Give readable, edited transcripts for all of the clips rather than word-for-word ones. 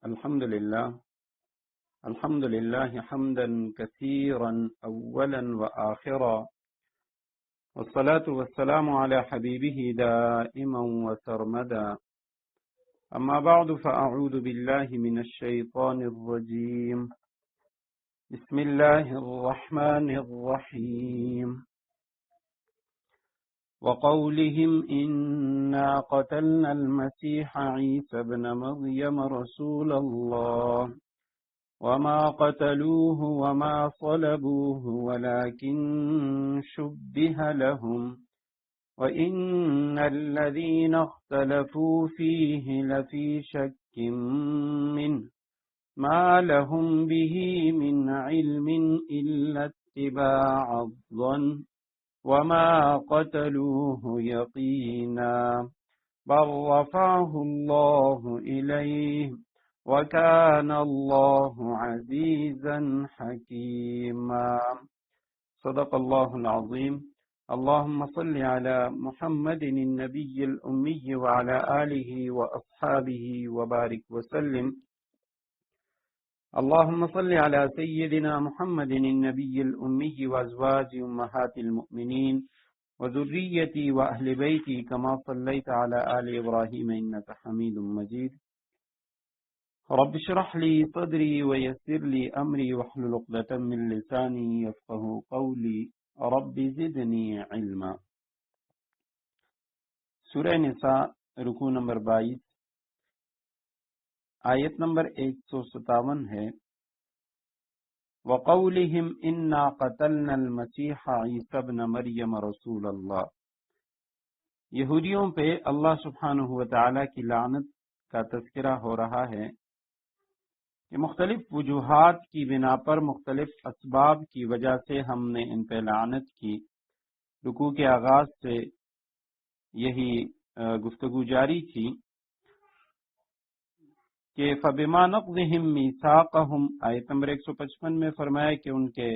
الحمد لله حمدا كثيرا أولا وآخرا، والصلاة والسلام على حبيبه دائما وسرمدا. أما بعد، فأعوذ بالله من الشيطان الرجيم. بسم الله الرحمن الرحيم. وقولهم إنا قتلنا المسيح عيسى ابن مريم رسول الله وما قتلوه وما صلبوه ولكن شبه لهم وإن الذين اختلفوا فيه لفي شك منه ما لهم به من علم إلا اتباع الظن وما قتلوه يقينا بل رفعه الله إليه وكان الله عزيزا حكيما. صدق الله العظيم. اللهم صل على محمد النبي الأمي وعلى آله وأصحابه وبارك وسلم. اللهم صل على سيدنا محمد النبي الأمي وأزواج أمهات المؤمنين وذريتي وأهل بيتي كما صليت على آل إبراهيم إنك حميد مجيد. رب اشرح لي صدري ويسر لي أمري واحلل عقدة من لساني يفقهوا قولي رب زدني علما. سورہ نساء رکوع نمبر 22 آیت نمبر 157 ہے. وَقَوْلِهِمْ إِنَّا قَتَلْنَا الْمَسِيحَ عِيسَى ابْنَ مَرْيَمَ رَسُولَ اللَّهِ. یہودیوں پہ اللہ سبحانہ وتعالی کی لعنت کا تذکرہ ہو رہا ہے کہ مختلف وجوہات کی بنا پر، مختلف اسباب کی وجہ سے ہم نے ان پہ لعنت کی. رکوع کے آغاز سے یہی گفتگو جاری تھی کہ فَبِمَا نَقْضِهِمْ مِيثَاقَهُمْ آیت نمبر 155 میں فرمایا کہ ان کے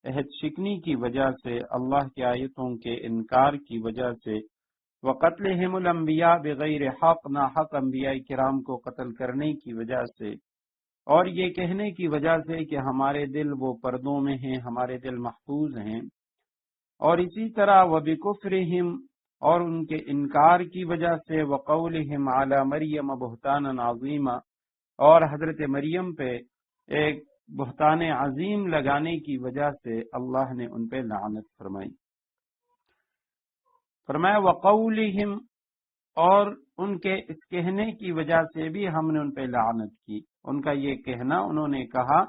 عہد شکنی کی وجہ سے، اللہ کی آیتوں کے انکار کی وجہ سے، وَقَتْلِهِمُ الْأَنْبِيَاءَ بِغَيْرِ حَقٍّ ناحق انبیاء کرام کو قتل کرنے کی وجہ سے، اور یہ کہنے کی وجہ سے کہ ہمارے دل وہ پردوں میں ہیں، ہمارے دل محفوظ ہیں. اور اسی طرح وَبِكُفْرِهِمْ اور ان کے انکار کی وجہ سے، وَقَوْلِهِمْ عَلَى مَرْيَمَ بُهْتَانًا عَظِيمًا اور حضرت مریم پہ ایک بہتان عظیم لگانے کی وجہ سے اللہ نے ان پہ لعنت فرمائی. فرمایا وَقَوْلِهِمْ اور ان کے اس کہنے کی وجہ سے بھی ہم نے ان پہ لعنت کی. ان کا یہ کہنا، انہوں نے کہا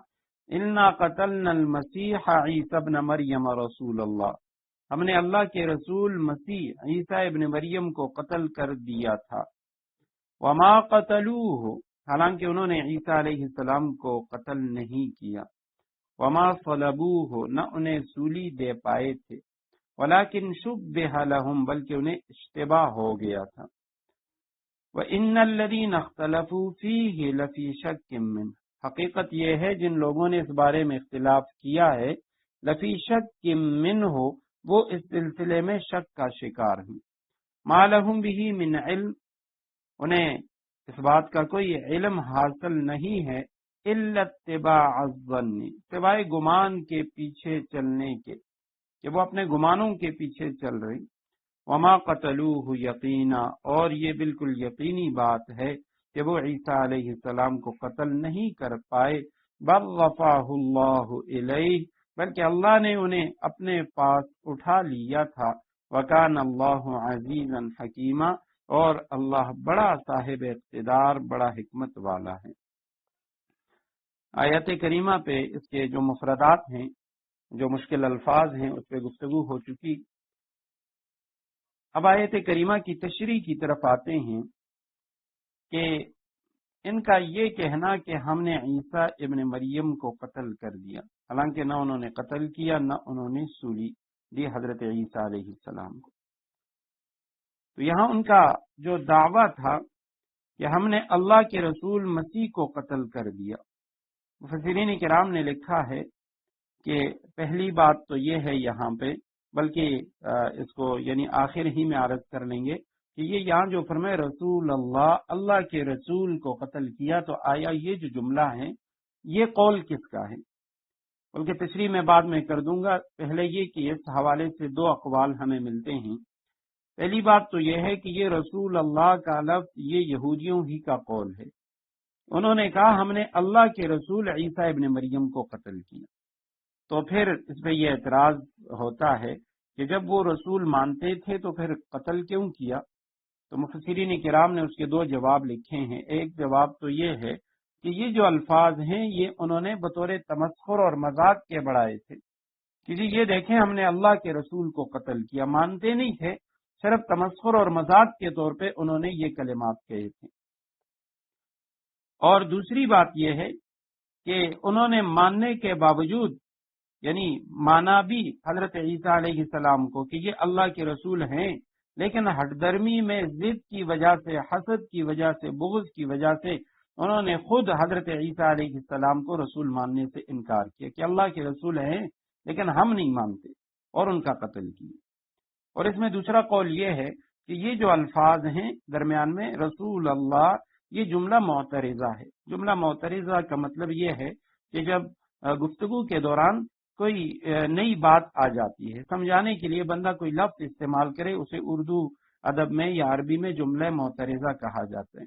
اِنَّا قَتَلْنَا الْمَسِيحَ عِيسَى ابْنَ مَرْيَمَ رَسُولَ اللَّهِ، ہم نے اللہ کے رسول مسیح عیسیٰ ابن مریم کو قتل کر دیا تھا. وَمَا قَتَلُوهُ حالانکہ انہوں نے عیسیٰ علیہ السلام کو قتل نہیں کیا. وَمَا صَلَبُوهُ نہ انہیں سولی دے پائے تھے. وَلَكِنْ شُبِّهَ لَهُمْ بلکہ انہیں اشتباہ ہو گیا تھا. وَإِنَّ الَّذِينَ اخْتَلَفُوا فِيهِ لَفِي شَكٍّ مِّنْهُ حقیقت یہ ہے جن لوگوں نے اس بارے میں اختلاف کیا ہے، لفی شک منہ وہ اس سلسلے میں شک کا شکار ہیں. ما لہم بہ من علم انہیں اس بات کا کوئی علم حاصل نہیں ہے، الا اتباع الظن سوائے گمان کے پیچھے چلنے کے، کہ وہ اپنے گمانوں کے پیچھے چل رہی. وما قتلوہ یقینا اور یہ بالکل یقینی بات ہے کہ وہ عیسیٰ علیہ السلام کو قتل نہیں کر پائے. بل رفعہ اللہ الیہ بلکہ اللہ نے انہیں اپنے پاس اٹھا لیا تھا. وکان اللہ عزیزا حکیما اور اللہ بڑا صاحب اقتدار، بڑا حکمت والا ہے. آیت کریمہ پہ اس کے جو مفردات ہیں، جو مشکل الفاظ ہیں، اس پہ گفتگو ہو چکی. اب آیت کریمہ کی تشریح کی طرف آتے ہیں کہ ان کا یہ کہنا کہ ہم نے عیسیٰ ابن مریم کو قتل کر دیا، حالانکہ نہ انہوں نے قتل کیا نہ انہوں نے سولی دی حضرت عیسیٰ علیہ السلام کو. تو یہاں ان کا جو دعویٰ تھا کہ ہم نے اللہ کے رسول مسیح کو قتل کر دیا. مفسرین کرام نے لکھا ہے کہ پہلی بات تو یہ ہے یہاں پہ، بلکہ اس کو یعنی آخر ہی میں عرض کر لیں گے کہ یہ یہاں جو فرمائے رسول اللہ، اللہ کے رسول کو قتل کیا، تو آیا یہ جو جملہ ہے یہ قول کس کا ہے؟ بلکہ تشریح میں بعد میں کر دوں گا، پہلے یہ کہ اس حوالے سے دو اقوال ہمیں ملتے ہیں۔ پہلی بات تو یہ ہے کہ یہ رسول اللہ کا لفظ یہ یہودیوں ہی کا قول ہے۔ انہوں نے کہا ہم نے اللہ کے رسول عیسیٰ ابن مریم کو قتل کیا، تو پھر اس پہ یہ اعتراض ہوتا ہے کہ جب وہ رسول مانتے تھے تو پھر قتل کیوں کیا؟ تو مفسرین کرام نے اس کے دو جواب لکھے ہیں۔ ایک جواب تو یہ ہے کہ یہ جو الفاظ ہیں یہ انہوں نے بطور تمسخر اور مذاق کے بڑھائے تھے کہ جی یہ دیکھیں ہم نے اللہ کے رسول کو قتل کیا، مانتے نہیں تھے، صرف تمسخر اور مذاق کے طور پہ انہوں نے یہ کلمات کہے تھے۔ اور دوسری بات یہ ہے کہ انہوں نے ماننے کے باوجود، یعنی مانا بھی حضرت عیسیٰ علیہ السلام کو کہ یہ اللہ کے رسول ہیں، لیکن ہٹ درمی میں ضد کی وجہ سے، حسد کی وجہ سے، بغض کی وجہ سے انہوں نے خود حضرت عیسیٰ علیہ السلام کو رسول ماننے سے انکار کیا کہ اللہ کے رسول ہیں لیکن ہم نہیں مانتے، اور ان کا قتل کیا۔ اور اس میں دوسرا قول یہ ہے کہ یہ جو الفاظ ہیں درمیان میں رسول اللہ، یہ جملہ معترضہ ہے۔ جملہ معترضہ کا مطلب یہ ہے کہ جب گفتگو کے دوران کوئی نئی بات آ جاتی ہے، سمجھانے کے لیے بندہ کوئی لفظ استعمال کرے، اسے اردو ادب میں یا عربی میں جملہ معترضہ کہا جاتا ہے۔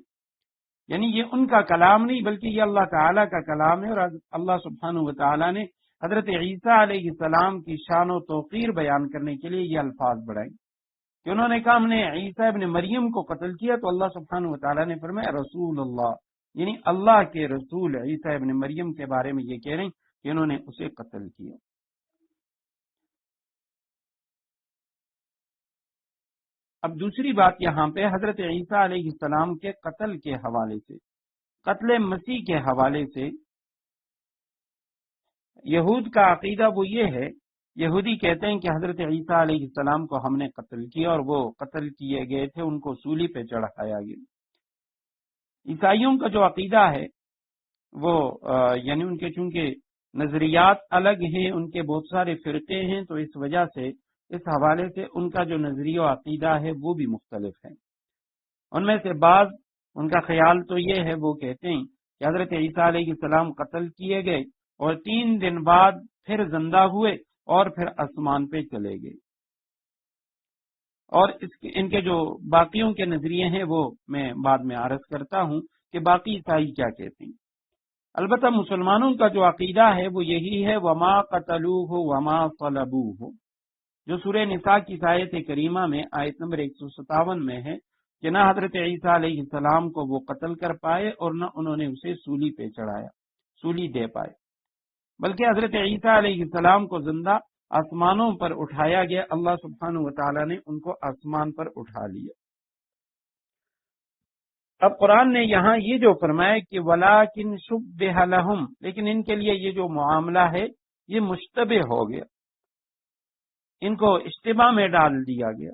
یعنی یہ ان کا کلام نہیں بلکہ یہ اللہ تعالیٰ کا کلام ہے، اور اللہ سبحانہ و تعالیٰ نے حضرت عیسیٰ علیہ السلام کی شان و توقیر بیان کرنے کے لیے یہ الفاظ بڑھائے کہ انہوں نے کہا ہم نے عیسیٰ ابن مریم کو قتل کیا، تو اللہ سبحانہ و تعالیٰ نے فرمایا رسول اللہ، یعنی اللہ کے رسول عیسیٰ ابن مریم کے بارے میں یہ کہہ رہے ہیں کہ انہوں نے اسے قتل کیا۔ اب دوسری بات یہاں پہ حضرت عیسیٰ علیہ السلام کے قتل کے حوالے سے، قتل مسیح کے حوالے سے یہود کا عقیدہ وہ یہ ہے، یہودی کہتے ہیں کہ حضرت عیسیٰ علیہ السلام کو ہم نے قتل کیا اور وہ قتل کیے گئے تھے، ان کو سولی پہ چڑھایا گیا۔ عیسائیوں کا جو عقیدہ ہے وہ یعنی ان کے چونکہ نظریات الگ ہیں، ان کے بہت سارے فرقے ہیں، تو اس وجہ سے اس حوالے سے ان کا جو نظریہ و عقیدہ ہے وہ بھی مختلف ہے۔ ان میں سے بعض ان کا خیال تو یہ ہے، وہ کہتے ہیں کہ حضرت عیسیٰ علیہ السلام قتل کیے گئے اور 3 دن بعد پھر زندہ ہوئے اور پھر آسمان پہ چلے گئے۔ اور ان کے جو باقیوں کے نظریے ہیں وہ میں بعد میں عرض کرتا ہوں کہ باقی عیسائی کیا کہتے ہیں۔ البتہ مسلمانوں کا جو عقیدہ ہے وہ یہی ہے، وما قتلوہ وما صلبوہ، جو سورہ نساء کی آیت کریمہ میں آیت نمبر 157 میں ہے کہ نہ حضرت عیسیٰ علیہ السلام کو وہ قتل کر پائے اور نہ انہوں نے اسے سولی پہ چڑھایا، سولی دے پائے، بلکہ حضرت عیسیٰ علیہ السلام کو زندہ آسمانوں پر اٹھایا گیا، اللہ سبحانہ و تعالیٰ نے ان کو آسمان پر اٹھا لیا۔ اب قرآن نے یہاں یہ جو فرمایا کہ وَلَٰكِن شُبِّهَ لَهُمْ، لیکن ان کے لیے یہ جو معاملہ ہے یہ مشتبہ ہو گیا، ان کو اشتباہ میں ڈال دیا گیا۔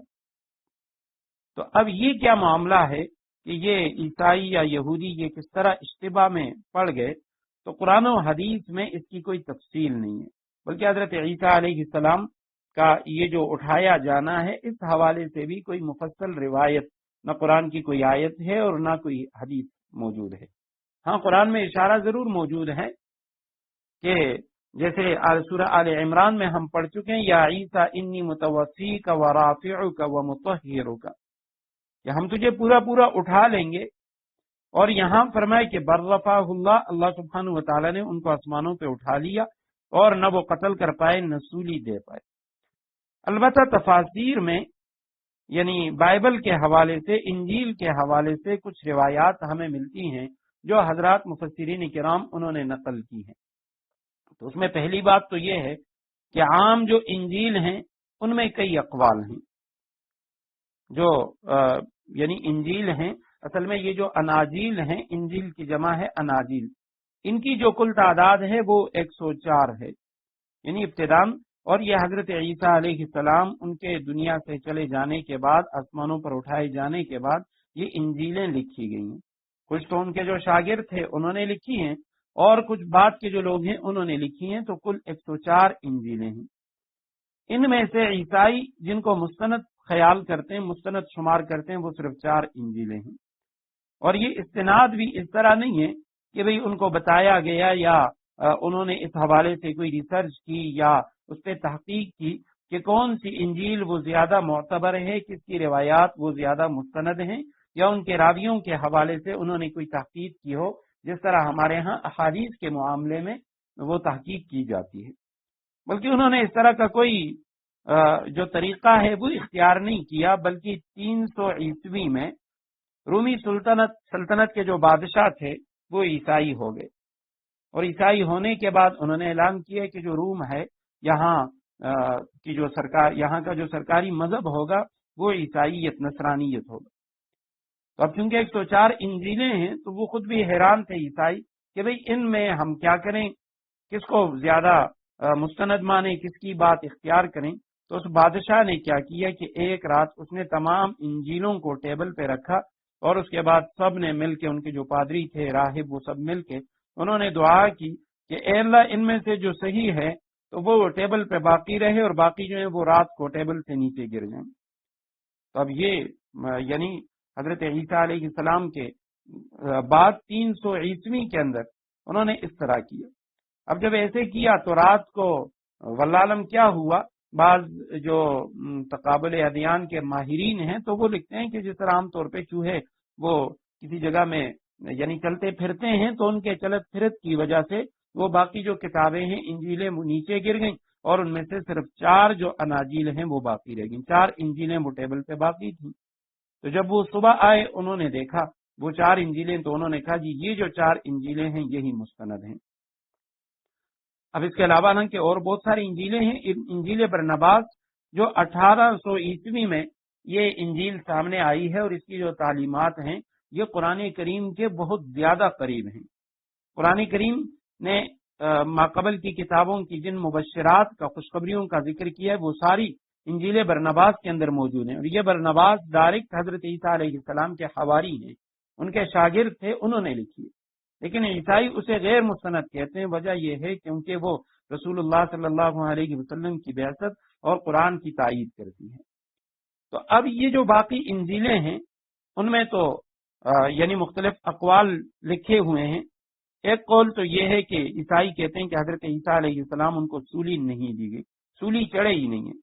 تو اب یہ کیا معاملہ ہے کہ یہ عیسائی یا یہودی یہ کس طرح اشتباہ میں پڑ گئے؟ تو قرآن و حدیث میں اس کی کوئی تفصیل نہیں ہے، بلکہ حضرت عیسیٰ علیہ السلام کا یہ جو اٹھایا جانا ہے اس حوالے سے بھی کوئی مفصل روایت نہ قرآن کی کوئی آیت ہے اور نہ کوئی حدیث موجود ہے۔ ہاں قرآن میں اشارہ ضرور موجود ہے کہ جیسے سورہ آل عمران میں ہم پڑھ چکے ہیں، یا عیسیٰ انی متوفیک و رافعک و مطہرک، کہ ہم تجھے پورا پورا اٹھا لیں گے، اور یہاں فرمائے کہ برفعہ اللہ، اللہ سبحانہ و تعالیٰ نے ان کو آسمانوں پہ اٹھا لیا اور نہ وہ قتل کر پائے نہ سولی دے پائے۔ البتہ تفاسیر میں یعنی بائبل کے حوالے سے، انجیل کے حوالے سے کچھ روایات ہمیں ملتی ہیں جو حضرات مفسرین کرام انہوں نے نقل کی ہیں۔ تو اس میں پہلی بات تو یہ ہے کہ عام جو انجیل ہیں ان میں کئی اقوال ہیں، جو یعنی انجیل ہیں، اصل میں یہ جو اناجیل ہیں، انجیل کی جمع ہے اناجیل، ان کی جو کل تعداد ہے وہ 104 ہے، یعنی ابتداءً، اور یہ حضرت عیسیٰ علیہ السلام ان کے دنیا سے چلے جانے کے بعد، آسمانوں پر اٹھائے جانے کے بعد یہ انجیلیں لکھی گئی ہیں۔ کچھ تو ان کے جو شاگرد تھے انہوں نے لکھی ہیں، اور کچھ بعد کے جو لوگ ہیں انہوں نے لکھی ہیں، تو کل 104 انجیلیں ہیں۔ ان میں سے عیسائی جن کو مستند خیال کرتے ہیں، مستند شمار کرتے ہیں، وہ صرف 4 انجیلیں ہیں۔ اور یہ استناد بھی اس طرح نہیں ہے کہ بھئی ان کو بتایا گیا یا انہوں نے اس حوالے سے کوئی ریسرچ کی یا اس پہ تحقیق کی کہ کون سی انجیل وہ زیادہ معتبر ہے، کس کی روایات وہ زیادہ مستند ہیں، یا ان کے راویوں کے حوالے سے انہوں نے کوئی تحقیق کی ہو، جس طرح ہمارے ہاں احادیث کے معاملے میں وہ تحقیق کی جاتی ہے۔ بلکہ انہوں نے اس طرح کا کوئی جو طریقہ ہے وہ اختیار نہیں کیا، بلکہ 300 عیسوی میں رومی سلطنت کے جو بادشاہ تھے وہ عیسائی ہو گئے، اور عیسائی ہونے کے بعد انہوں نے اعلان کیا کہ جو روم ہے یہاں کی جو یہاں کا جو سرکاری مذہب ہوگا وہ عیسائیت، نصرانیت ہوگا۔ تو اب چونکہ 104 انجیلیں ہیں تو وہ خود بھی حیران تھے عیسائی کہ بھئی ان میں ہم کیا کریں، کس کو زیادہ مستند مانیں، کس کی بات اختیار کریں۔ تو اس بادشاہ نے کیا کیا کہ ایک رات اس نے تمام انجیلوں کو ٹیبل پہ رکھا، اور اس کے بعد سب نے مل کے، ان کے جو پادری تھے، راہب، وہ سب مل کے انہوں نے دعا کی کہ اے اللہ ان میں سے جو صحیح ہے تو وہ ٹیبل پہ باقی رہے، اور باقی جو ہیں وہ رات کو ٹیبل سے نیچے گر جائیں۔ تو اب یہ یعنی حضرت عیسیٰ علیہ السلام کے بعد 300 عیسوی کے اندر انہوں نے اس طرح کیا۔ اب جب ایسے کیا تو رات کو واللہ عالم کیا ہوا، بعض جو تقابل ادیان کے ماہرین ہیں تو وہ لکھتے ہیں کہ جس طرح عام طور پہ چوہے وہ کسی جگہ میں یعنی چلتے پھرتے ہیں تو ان کے چلت پھرت کی وجہ سے وہ باقی جو کتابیں ہیں انجیلیں نیچے گر گئیں، اور ان میں سے صرف 4 جو اناجیل ہیں وہ باقی رہ گئیں، 4 انجیلیں وہ ٹیبل پہ باقی تھیں۔ تو جب وہ صبح آئے انہوں نے دیکھا وہ 4 انجیلیں، تو انہوں نے کہا جی یہ جو 4 انجیلیں ہیں یہی مستند ہیں۔ اب اس کے علاوہ نہ کہ اور بہت ساری انجیلیں ہیں، انجیل برنباس جو 1800 عیسوی میں یہ انجیل سامنے آئی ہے، اور اس کی جو تعلیمات ہیں یہ قرآن کریم کے بہت زیادہ قریب ہیں۔ قرآن کریم نے ماقبل کی کتابوں کی جن مبشرات کا، خوشخبریوں کا ذکر کیا ہے وہ ساری انجیل برنباس کے اندر موجود ہیں، اور یہ برنباس ڈائریکٹ حضرت عیسیٰ علیہ السلام کے حواری ہیں، ان کے شاگرد تھے، انہوں نے لکھی ہے۔ لیکن عیسائی اسے غیر مستند کہتے ہیں، وجہ یہ ہے کیونکہ وہ رسول اللہ صلی اللہ علیہ وسلم کی بعثت اور قرآن کی تائید کرتی ہیں۔ تو اب یہ جو باقی انجیلیں ہیں ان میں تو یعنی مختلف اقوال لکھے ہوئے ہیں۔ ایک قول تو یہ ہے کہ عیسائی کہتے ہیں کہ حضرت عیسیٰ علیہ السلام ان کو سولی نہیں دی گئی، سولی چڑھے ہی نہیں ہیں،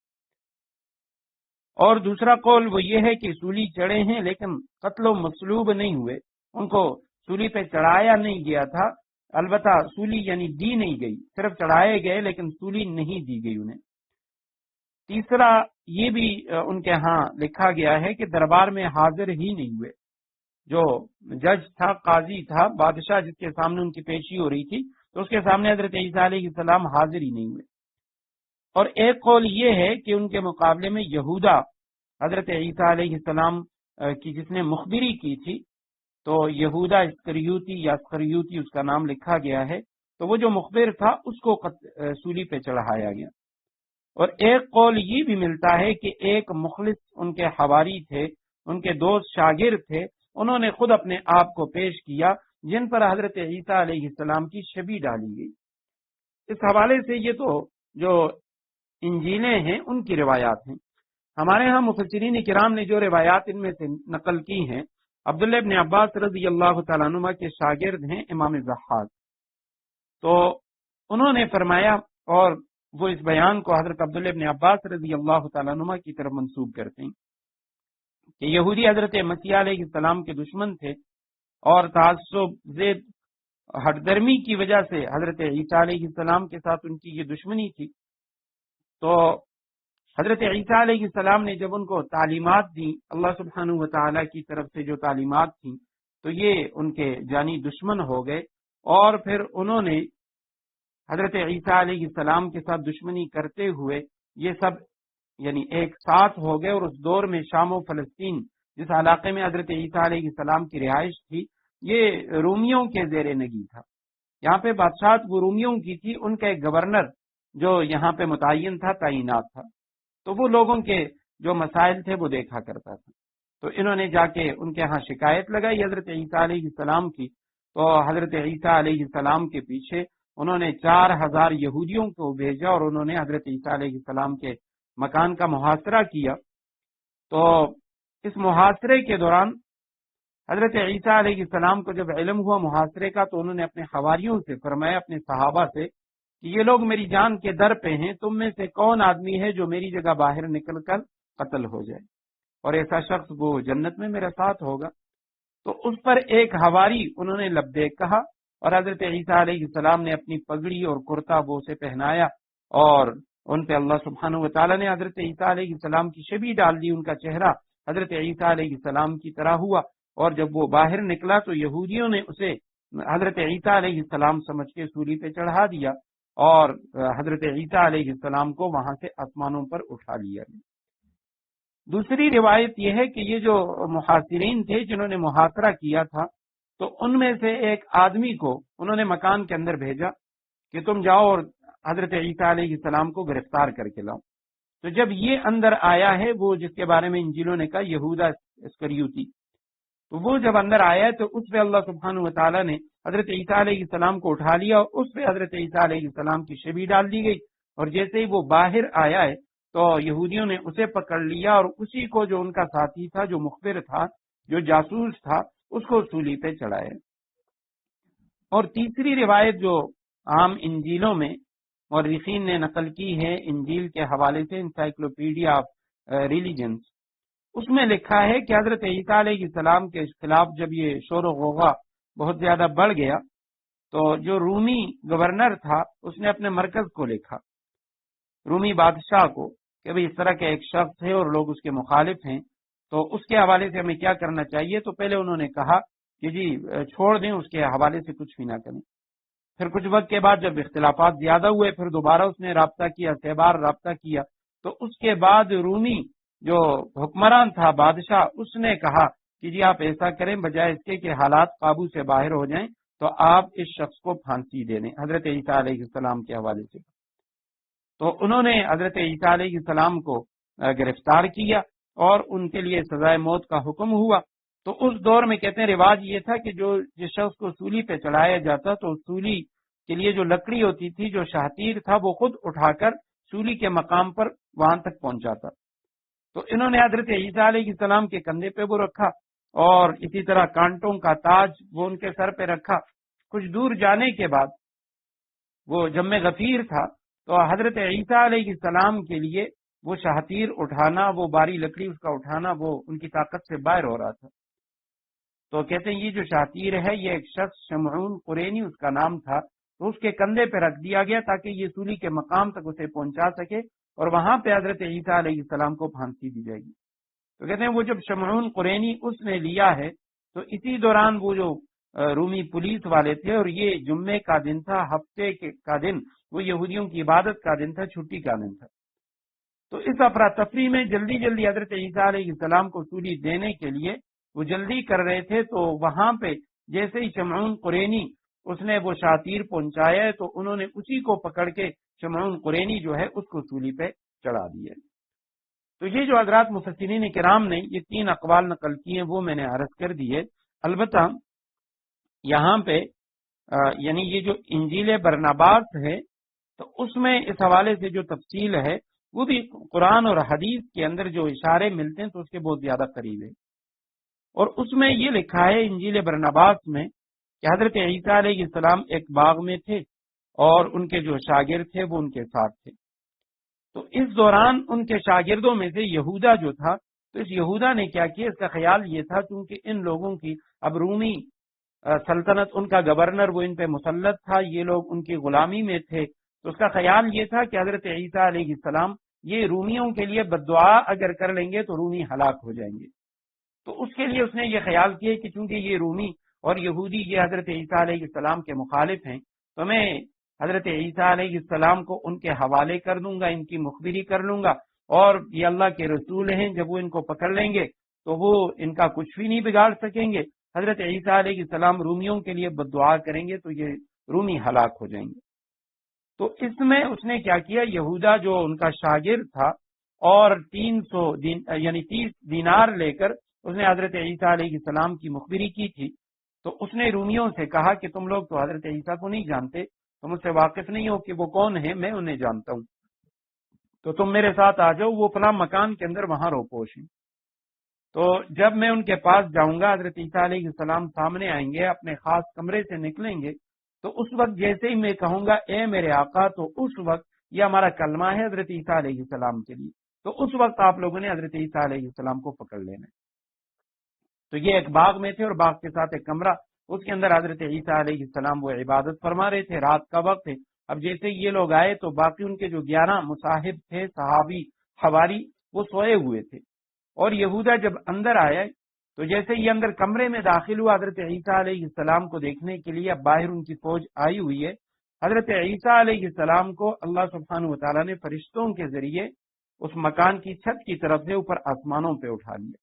اور دوسرا قول وہ یہ ہے کہ سولی چڑھے ہیں لیکن قتل و مصلوب نہیں ہوئے، ان کو سولی پہ چڑھایا نہیں گیا تھا، البتہ سولی یعنی دی نہیں گئی، صرف چڑھائے گئے لیکن سولی نہیں دی گئی انہیں۔ تیسرا یہ بھی ان کے ہاں لکھا گیا ہے کہ دربار میں حاضر ہی نہیں ہوئے، جو جج تھا، قاضی تھا، بادشاہ جس کے سامنے ان کی پیشی ہو رہی تھی، تو اس کے سامنے حضرت عیسیٰ علیہ السلام حاضر ہی نہیں ہوئے۔ اور ایک قول یہ ہے کہ ان کے مقابلے میں یہودا حضرت عیسیٰ علیہ السلام کی جس نے مخبری کی تھی، تو یہودا اسکریوتی یا اسکریوتی اس کا نام لکھا گیا ہے، تو وہ جو مخبر تھا اس کو سولی پہ چڑھایا گیا۔ اور ایک قول یہ بھی ملتا ہے کہ ایک مخلص ان کے حواری تھے، ان کے دوست شاگرد تھے، انہوں نے خود اپنے آپ کو پیش کیا جن پر حضرت عیسیٰ علیہ السلام کی شبیہ ڈالی گئی۔ اس حوالے سے یہ تو جو انجیلیں ہیں ان کی روایات ہیں۔ ہمارے ہاں مفسرین کرام نے جو روایات ان میں سے نقل کی ہیں، عبداللہ ابن عباس رضی اللہ تعالیٰ عنہ کے شاگرد ہیں امام ضحاک، تو انہوں نے فرمایا، اور وہ اس بیان کو حضرت عبداللہ ابن عباس رضی اللہ تعالیٰ عنہ کی طرف منسوب کرتے ہیں کہ یہودی حضرت مسیح علیہ السلام کے دشمن تھے، اور تعصب زید ہٹ درمی کی وجہ سے حضرت عیسیٰ علیہ السلام کے ساتھ ان کی یہ دشمنی تھی۔ تو حضرت عیسیٰ علیہ السلام نے جب ان کو تعلیمات دی اللہ سبحانہ و تعالیٰ کی طرف سے جو تعلیمات تھیں، تو یہ ان کے جانی دشمن ہو گئے، اور پھر انہوں نے حضرت عیسیٰ علیہ السلام کے ساتھ دشمنی کرتے ہوئے یہ سب یعنی ایک ساتھ ہو گئے، اور اس دور میں شام و فلسطین جس علاقے میں حضرت عیسیٰ علیہ السلام کی رہائش تھی یہ رومیوں کے زیر نگی تھا، یہاں پہ بادشاہت وہ رومیوں کی تھی، ان کا ایک گورنر جو یہاں پہ متعین تھا، تعینات تھا، تو وہ لوگوں کے جو مسائل تھے وہ دیکھا کرتا تھا۔ تو انہوں نے جا کے ان کے ہاں شکایت لگائی حضرت عیسیٰ علیہ السلام کی، تو حضرت عیسیٰ علیہ السلام کے پیچھے انہوں نے 4000 یہودیوں کو بھیجا، اور انہوں نے حضرت عیسیٰ علیہ السلام کے مکان کا محاصرہ کیا، تو اس محاصرے کے دوران حضرت عیسیٰ علیہ السلام کو جب علم ہوا محاصرے کا، تو انہوں نے اپنے حواریوں سے فرمایا، اپنے صحابہ سے، کہ یہ لوگ میری جان کے در پہ ہیں، تم میں سے کون آدمی ہے جو میری جگہ باہر نکل کر قتل ہو جائے، اور ایسا شخص وہ جنت میں میرے ساتھ ہوگا۔ تو اس پر ایک حواری انہوں نے لبیک کہا، اور حضرت عیسیٰ علیہ السلام نے اپنی پگڑی اور کرتا وہ اسے پہنایا، اور ان پہ اللہ سبحانہ و تعالیٰ نے حضرت عیسیٰ علیہ السلام کی شبیہ ڈال دی، ان کا چہرہ حضرت عیسیٰ علیہ السلام کی طرح ہوا، اور جب وہ باہر نکلا تو یہودیوں نے اسے حضرت عیسیٰ علیہ السلام سمجھ کے سولی پہ چڑھا دیا، اور حضرت عیسیٰ علیہ السلام کو وہاں سے آسمانوں پر اٹھا لیا گیا۔ دوسری روایت یہ ہے کہ یہ جو محاصرین تھے جنہوں نے محاصرہ کیا تھا، تو ان میں سے ایک آدمی کو انہوں نے مکان کے اندر بھیجا کہ تم جاؤ اور حضرت عیسیٰ علیہ السلام کو گرفتار کر کے لاؤ۔ تو جب یہ اندر آیا ہے، وہ جس کے بارے میں انجیلوں نے کہا یہودا اسکریوتی، تو وہ جب اندر آیا ہے تو اس پہ اللہ سبحانہ و تعالیٰ نے حضرت عیسیٰ علیہ السلام کو اٹھا لیا، اور اس پہ حضرت عیسیٰ علیہ السلام کی شبیہ ڈال دی گئی، اور جیسے ہی وہ باہر آیا ہے تو یہودیوں نے اسے پکڑ لیا، اور اسی کو جو ان کا ساتھی تھا، جو مخبر تھا، جو جاسوس تھا، اس کو سولی پہ چڑھایا۔ اور تیسری روایت جو عام انجیلوں میں مورخین نے نقل کی ہے انجیل کے حوالے سے، انسائکلوپیڈیا آف ریلیجنس، اس میں لکھا ہے کہ حضرت عیسیٰ علیہ السلام کے خلاف جب یہ شور و غوغا بہت زیادہ بڑھ گیا، تو جو رومی گورنر تھا اس نے اپنے مرکز کو لکھا، رومی بادشاہ کو، کہ بھئی اس طرح کا ایک شخص ہے اور لوگ اس کے مخالف ہیں، تو اس کے حوالے سے ہمیں کیا کرنا چاہیے۔ تو پہلے انہوں نے کہا کہ جی چھوڑ دیں، اس کے حوالے سے کچھ بھی نہ کریں۔ پھر کچھ وقت کے بعد جب اختلافات زیادہ ہوئے، پھر دوبارہ اس نے رابطہ کیا، 6 بار رابطہ کیا، تو اس کے بعد رومی جو حکمران تھا، بادشاہ، اس نے کہا کہ جی آپ ایسا کریں، بجائے اس کے کہ حالات قابو سے باہر ہو جائیں تو آپ اس شخص کو پھانسی دے دیں حضرت عیسیٰ علیہ السلام کے حوالے سے۔ تو انہوں نے حضرت عیسیٰ علیہ السلام کو گرفتار کیا اور ان کے لیے سزائے موت کا حکم ہوا۔ تو اس دور میں کہتے ہیں رواج یہ تھا کہ جو جس شخص کو سولی پہ چڑھایا جاتا تو سولی کے لیے جو لکڑی ہوتی تھی، جو شاہتیر تھا، وہ خود اٹھا کر سولی کے مقام پر وہاں تک پہنچاتا۔ تو انہوں نے حضرت عیسیٰ علیہ السلام کے کندھے پہ وہ رکھا، اور اسی طرح کانٹوں کا تاج وہ ان کے سر پہ رکھا۔ کچھ دور جانے کے بعد وہ جم غفیر تھا، تو حضرت عیسیٰ علیہ السلام کے لیے وہ شاہتیر اٹھانا، وہ باری لکڑی اس کا اٹھانا، وہ ان کی طاقت سے باہر ہو رہا تھا۔ تو کہتے ہیں یہ جو شاہتیر ہے، یہ ایک شخص شمعون قرینی اس کا نام تھا، تو اس کے کندھے پہ رکھ دیا گیا تاکہ یہ سولی کے مقام تک اسے پہنچا سکے، اور وہاں پہ حضرت عیسیٰ علیہ السلام کو پھانسی دی جائے گی۔ تو کہتے ہیں وہ جب شمعون قرینی اس نے لیا ہے، تو اسی دوران وہ جو رومی پولیس والے تھے، اور یہ جمعے کا دن تھا، ہفتے کا دن، وہ یہودیوں کی عبادت کا دن تھا، چھٹی کا دن تھا۔ تو اس افراتفری میں جلدی جلدی حضرت عیسیٰ علیہ السلام کو سولی دینے کے لیے وہ جلدی کر رہے تھے، تو وہاں پہ جیسے ہی شمعون قرینی اس نے وہ شاطیر پہنچایا ہے، تو انہوں نے اسی کو پکڑ کے شمعون قرینی جو ہے اس کو سولی پہ چڑھا دیا۔ تو یہ جو حضرات مفسرین کرام نے یہ 3 اقوال نقل کیے ہیں وہ میں نے عرض کر دیے۔ البتہ یہاں پہ یعنی یہ جو انجیل برناباس ہے، تو اس میں اس حوالے سے جو تفصیل ہے وہ بھی قرآن اور حدیث کے اندر جو اشارے ملتے ہیں تو اس کے بہت زیادہ قریب ہے۔ اور اس میں یہ لکھا ہے انجیل برناباس میں کہ حضرت عیسیٰ علیہ السلام ایک باغ میں تھے، اور ان کے جو شاگرد تھے وہ ان کے ساتھ تھے۔ تو اس دوران ان کے شاگردوں میں سے یہودا جو تھا، تو اس یہودا نے کیا کیا، اس کا خیال یہ تھا کیونکہ ان لوگوں کی اب رومی سلطنت، ان کا گورنر وہ ان پہ مسلط تھا، یہ لوگ ان کی غلامی میں تھے، تو اس کا خیال یہ تھا کہ حضرت عیسیٰ علیہ السلام یہ رومیوں کے لیے بددعا اگر کر لیں گے تو رومی ہلاک ہو جائیں گے۔ تو اس کے لیے اس نے یہ خیال کیا کہ چونکہ یہ رومی اور یہودی یہ حضرت عیسیٰ علیہ السلام کے مخالف ہیں، تو میں حضرت عیسیٰ علیہ السلام کو ان کے حوالے کر دوں گا، ان کی مخبری کر لوں گا، اور یہ اللہ کے رسول ہیں، جب وہ ان کو پکڑ لیں گے تو وہ ان کا کچھ بھی نہیں بگاڑ سکیں گے۔ حضرت عیسیٰ علیہ السلام رومیوں کے لیے بددعا کریں گے تو یہ رومی ہلاک ہو جائیں گے۔ تو اس میں اس نے کیا کیا، یہودا جو ان کا شاگرد تھا، اور 30 دینار لے کر اس نے حضرت عیسیٰ علیہ السلام کی مخبری کی تھی۔ تو اس نے رومیوں سے کہا کہ تم لوگ تو حضرت عیسیٰ کو نہیں جانتے، تم اس سے واقف نہیں ہو کہ وہ کون ہے، میں انہیں جانتا ہوں، تو تم میرے ساتھ آ جاؤ، وہ فلاں مکان کے اندر وہاں روپوش ہیں۔ تو جب میں ان کے پاس جاؤں گا، حضرت عیسیٰ علیہ السلام سامنے آئیں گے، اپنے خاص کمرے سے نکلیں گے، تو اس وقت جیسے ہی میں کہوں گا اے میرے آقا، تو اس وقت یہ ہمارا کلمہ ہے حضرت عیسیٰ علیہ السلام کے لیے، تو اس وقت آپ لوگوں نے حضرت عیسیٰ علیہ السلام کو پکڑ لینا ہے۔ تو یہ ایک باغ میں تھے اور باغ کے ساتھ ایک کمرہ، اس کے اندر حضرت عیسیٰ علیہ السلام وہ عبادت فرما رہے تھے، رات کا وقت ہے۔ اب جیسے یہ لوگ آئے تو باقی ان کے جو 11 مصاحب تھے، صحابی حواری، وہ سوئے ہوئے تھے، اور یہودا جب اندر آیا تو جیسے یہ اندر کمرے میں داخل ہوا حضرت عیسیٰ علیہ السلام کو دیکھنے کے لیے، اب باہر ان کی فوج آئی ہوئی ہے، حضرت عیسیٰ علیہ السلام کو اللہ سبحانہ و تعالیٰ نے فرشتوں کے ذریعے اس مکان کی چھت کی طرف سے اوپر آسمانوں پہ اٹھا لیا۔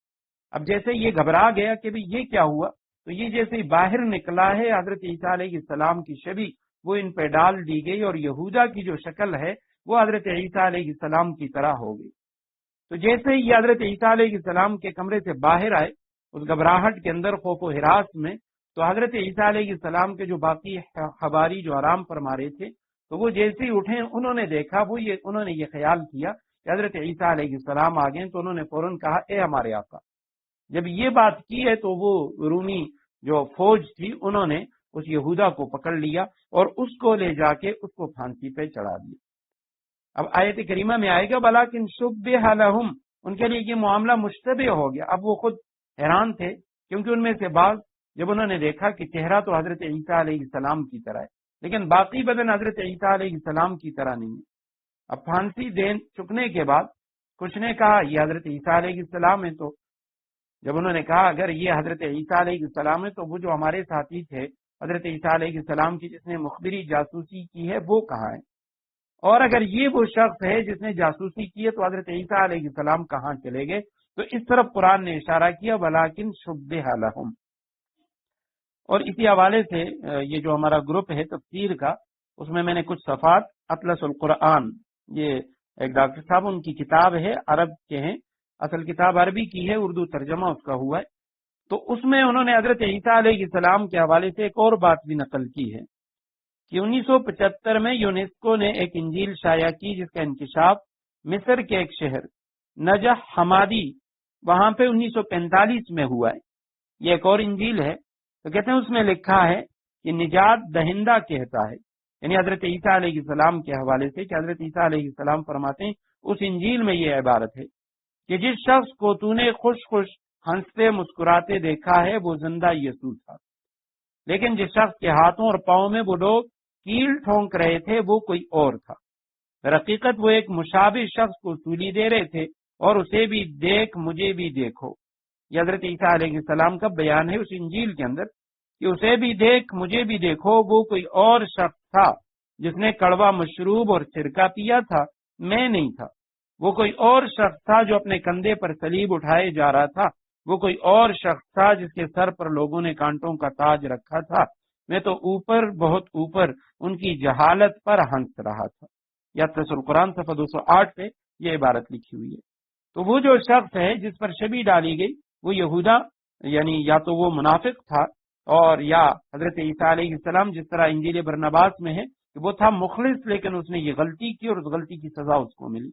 اب جیسے یہ گھبرا گیا کہ بھی یہ کیا ہوا، تو یہ جیسے ہی باہر نکلا ہے، حضرت عیسیٰ علیہ السلام کی شبیہ وہ ان پہ ڈال دی گئی، اور یہودا کی جو شکل ہے وہ حضرت عیسیٰ علیہ السلام کی طرح ہو گئی۔ تو جیسے ہی یہ حضرت عیسیٰ علیہ السلام کے کمرے سے باہر آئے، اس گھبراہٹ کے اندر، خوف و ہراس میں، تو حضرت عیسیٰ علیہ السلام کے جو باقی حواری جو آرام فرما رہے تھے، تو وہ جیسے ہی اٹھے انہوں نے دیکھا، انہوں نے یہ خیال کیا کہ حضرت عیسیٰ علیہ السلام آ گئے، تو انہوں نے فوراً کہا اے ہمارے آقا۔ جب یہ بات کی ہے تو وہ رومی جو فوج تھی انہوں نے اس یہودا کو پکڑ لیا اور اس کو لے جا کے اس کو پھانسی پہ چڑھا دیا۔ اب آیت کریمہ میں آئے گا بلاکن شبہ لہم، ان کے لیے یہ معاملہ مشتبہ ہو گیا۔ اب وہ خود حیران تھے، کیونکہ ان میں سے بعض جب انہوں نے دیکھا کہ چہرہ تو حضرت عیسیٰ علیہ السلام کی طرح ہے، لیکن باقی بدن حضرت عیسیٰ علیہ السلام کی طرح نہیں ہے۔ اب پھانسی چکنے کے بعد کچھ نے کہا یہ حضرت عیسیٰ علیہ السلام ہے، تو جب انہوں نے کہا اگر یہ حضرت عیسیٰ علیہ السلام ہے تو وہ جو ہمارے ساتھی تھے حضرت عیسیٰ علیہ السلام کی جس نے مخبری جاسوسی کی ہے وہ کہاں ہے، اور اگر یہ وہ شخص ہے جس نے جاسوسی کی ہے تو حضرت عیسیٰ علیہ السلام کہاں چلے گئے؟ تو اس طرف قرآن نے اشارہ کیا ولیکن شبہ لہم۔ اور اسی حوالے سے یہ جو ہمارا گروپ ہے تفسیر کا، اس میں نے کچھ صفحات اطلس القرآن، یہ ایک ڈاکٹر صاحب ان کی کتاب ہے، عرب کے ہیں، اصل کتاب عربی کی ہے، اردو ترجمہ اس کا ہوا ہے، تو اس میں انہوں نے حضرت عیسیٰ علیہ السلام کے حوالے سے ایک اور بات بھی نقل کی ہے کہ 1975 میں یونیسکو نے ایک انجیل شائع کی جس کا انکشاف مصر کے ایک شہر نجح حمادی وہاں پہ 1945 میں ہوا ہے۔ یہ ایک اور انجیل ہے، تو کہتے ہیں اس میں لکھا ہے کہ نجات دہندہ کہتا ہے، یعنی حضرت عیسیٰ علیہ السلام کے حوالے سے، کہ حضرت عیسیٰ علیہ السلام فرماتے ہیں اس انجیل میں یہ عبارت ہے کہ جس شخص کو تو نے خوش خوش ہنستے مسکراتے دیکھا ہے وہ زندہ یسوع تھا، لیکن جس شخص کے ہاتھوں اور پاؤں میں وہ لوگ کیل ٹھونک رہے تھے وہ کوئی اور تھا۔ در حقیقت وہ ایک مشابہ شخص کو سولی دے رہے تھے، اور اسے بھی دیکھ مجھے بھی دیکھو۔ یہ حضرت عیسیٰ علیہ السلام کا بیان ہے اس انجیل کے اندر کہ اسے بھی دیکھ مجھے بھی دیکھو، وہ کوئی اور شخص تھا جس نے کڑوا مشروب اور سرکہ پیا تھا، میں نہیں تھا۔ وہ کوئی اور شخص تھا جو اپنے کندھے پر صلیب اٹھائے جا رہا تھا، وہ کوئی اور شخص تھا جس کے سر پر لوگوں نے کانٹوں کا تاج رکھا تھا، میں تو اوپر بہت اوپر ان کی جہالت پر ہنس رہا تھا۔ یا تفسیر القرآن صفحہ 208 پہ یہ عبارت لکھی ہوئی ہے۔ تو وہ جو شخص ہے جس پر شبیہ ڈالی گئی وہ یہودا، یعنی یا تو وہ منافق تھا، اور یا حضرت عیسیٰ علیہ السلام جس طرح انجیل برنباس میں ہے کہ وہ تھا مخلص لیکن اس نے یہ غلطی کی اور اس غلطی کی سزا اس کو ملی۔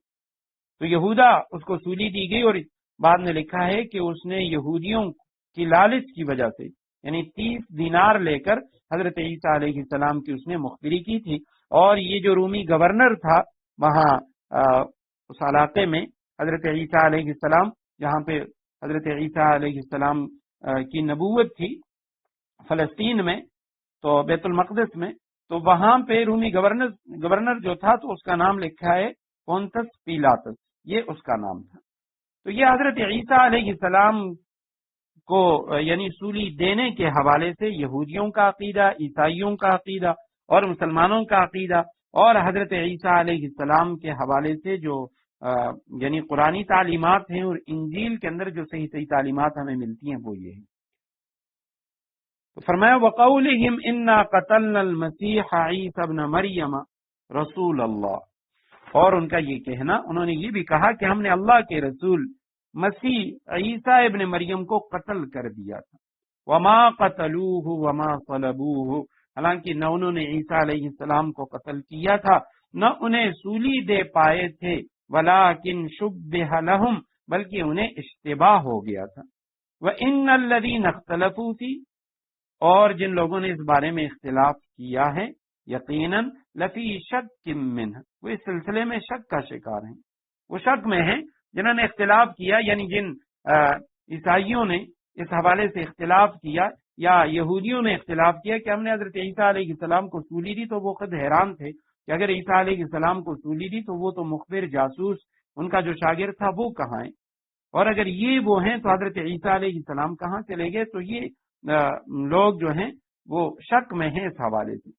تو یہودا اس کو سولی دی گئی، اور بعد میں لکھا ہے کہ اس نے یہودیوں کی لالچ کی وجہ سے یعنی 30 دینار لے کر حضرت عیسیٰ علیہ السلام کی اس نے مخبری کی تھی، اور یہ جو رومی گورنر تھا وہاں اس علاقے میں حضرت عیسیٰ علیہ السلام، جہاں پہ حضرت عیسیٰ علیہ السلام کی نبوت تھی فلسطین میں، تو بیت المقدس میں، تو وہاں پہ رومی گورنر جو تھا تو اس کا نام لکھا ہے پونتس پیلاطس، یہ اس کا نام تھا۔ تو یہ حضرت عیسیٰ علیہ السلام کو یعنی سولی دینے کے حوالے سے یہودیوں کا عقیدہ، عیسائیوں کا عقیدہ اور مسلمانوں کا عقیدہ، اور حضرت عیسیٰ علیہ السلام کے حوالے سے جو یعنی قرآنی تعلیمات ہیں اور انجیل کے اندر جو صحیح صحیح تعلیمات ہمیں ملتی ہیں وہ یہ ہیں۔ تو فرمایا وَقَوْلِهِمْ إِنَّا قَتَلْنَا الْمَسِيحَ عِيسَى ابْنَ مَرْيَمَ رسول اللہ، اور ان کا یہ کہنا، انہوں نے یہ بھی کہا کہ ہم نے اللہ کے رسول مسیح عیسیٰ ابن مریم کو قتل کر دیا تھا۔ وما قتلوه وما صلبوه، حالانکہ نہ انہوں نے عیسیٰ علیہ السلام کو قتل کیا تھا نہ انہیں سولی دے پائے تھے، ولیکن شبہ لہم، بلکہ انہیں اشتباہ ہو گیا تھا۔ وَإِنَّ الَّذِينَ اخْتَلَفُوا فِيهِ، اور جن لوگوں نے اس بارے میں اختلاف کیا ہے، یقیناً لفی شک منہ، وہ اس سلسلے میں شک کا شکار ہیں، وہ شک میں ہیں جنہوں نے اختلاف کیا، یعنی جن عیسائیوں نے اس حوالے سے اختلاف کیا یا یہودیوں نے اختلاف کیا کہ ہم نے حضرت عیسیٰ علیہ السلام کو سولی دی، تو وہ خود حیران تھے کہ اگر عیسیٰ علیہ السلام کو سولی دی تو وہ تو مخبر جاسوس ان کا جو شاگرد تھا وہ کہاں ہے، اور اگر یہ وہ ہیں تو حضرت عیسیٰ علیہ السلام کہاں چلے گئے؟ تو یہ لوگ جو ہیں وہ شک میں ہیں اس حوالے سے۔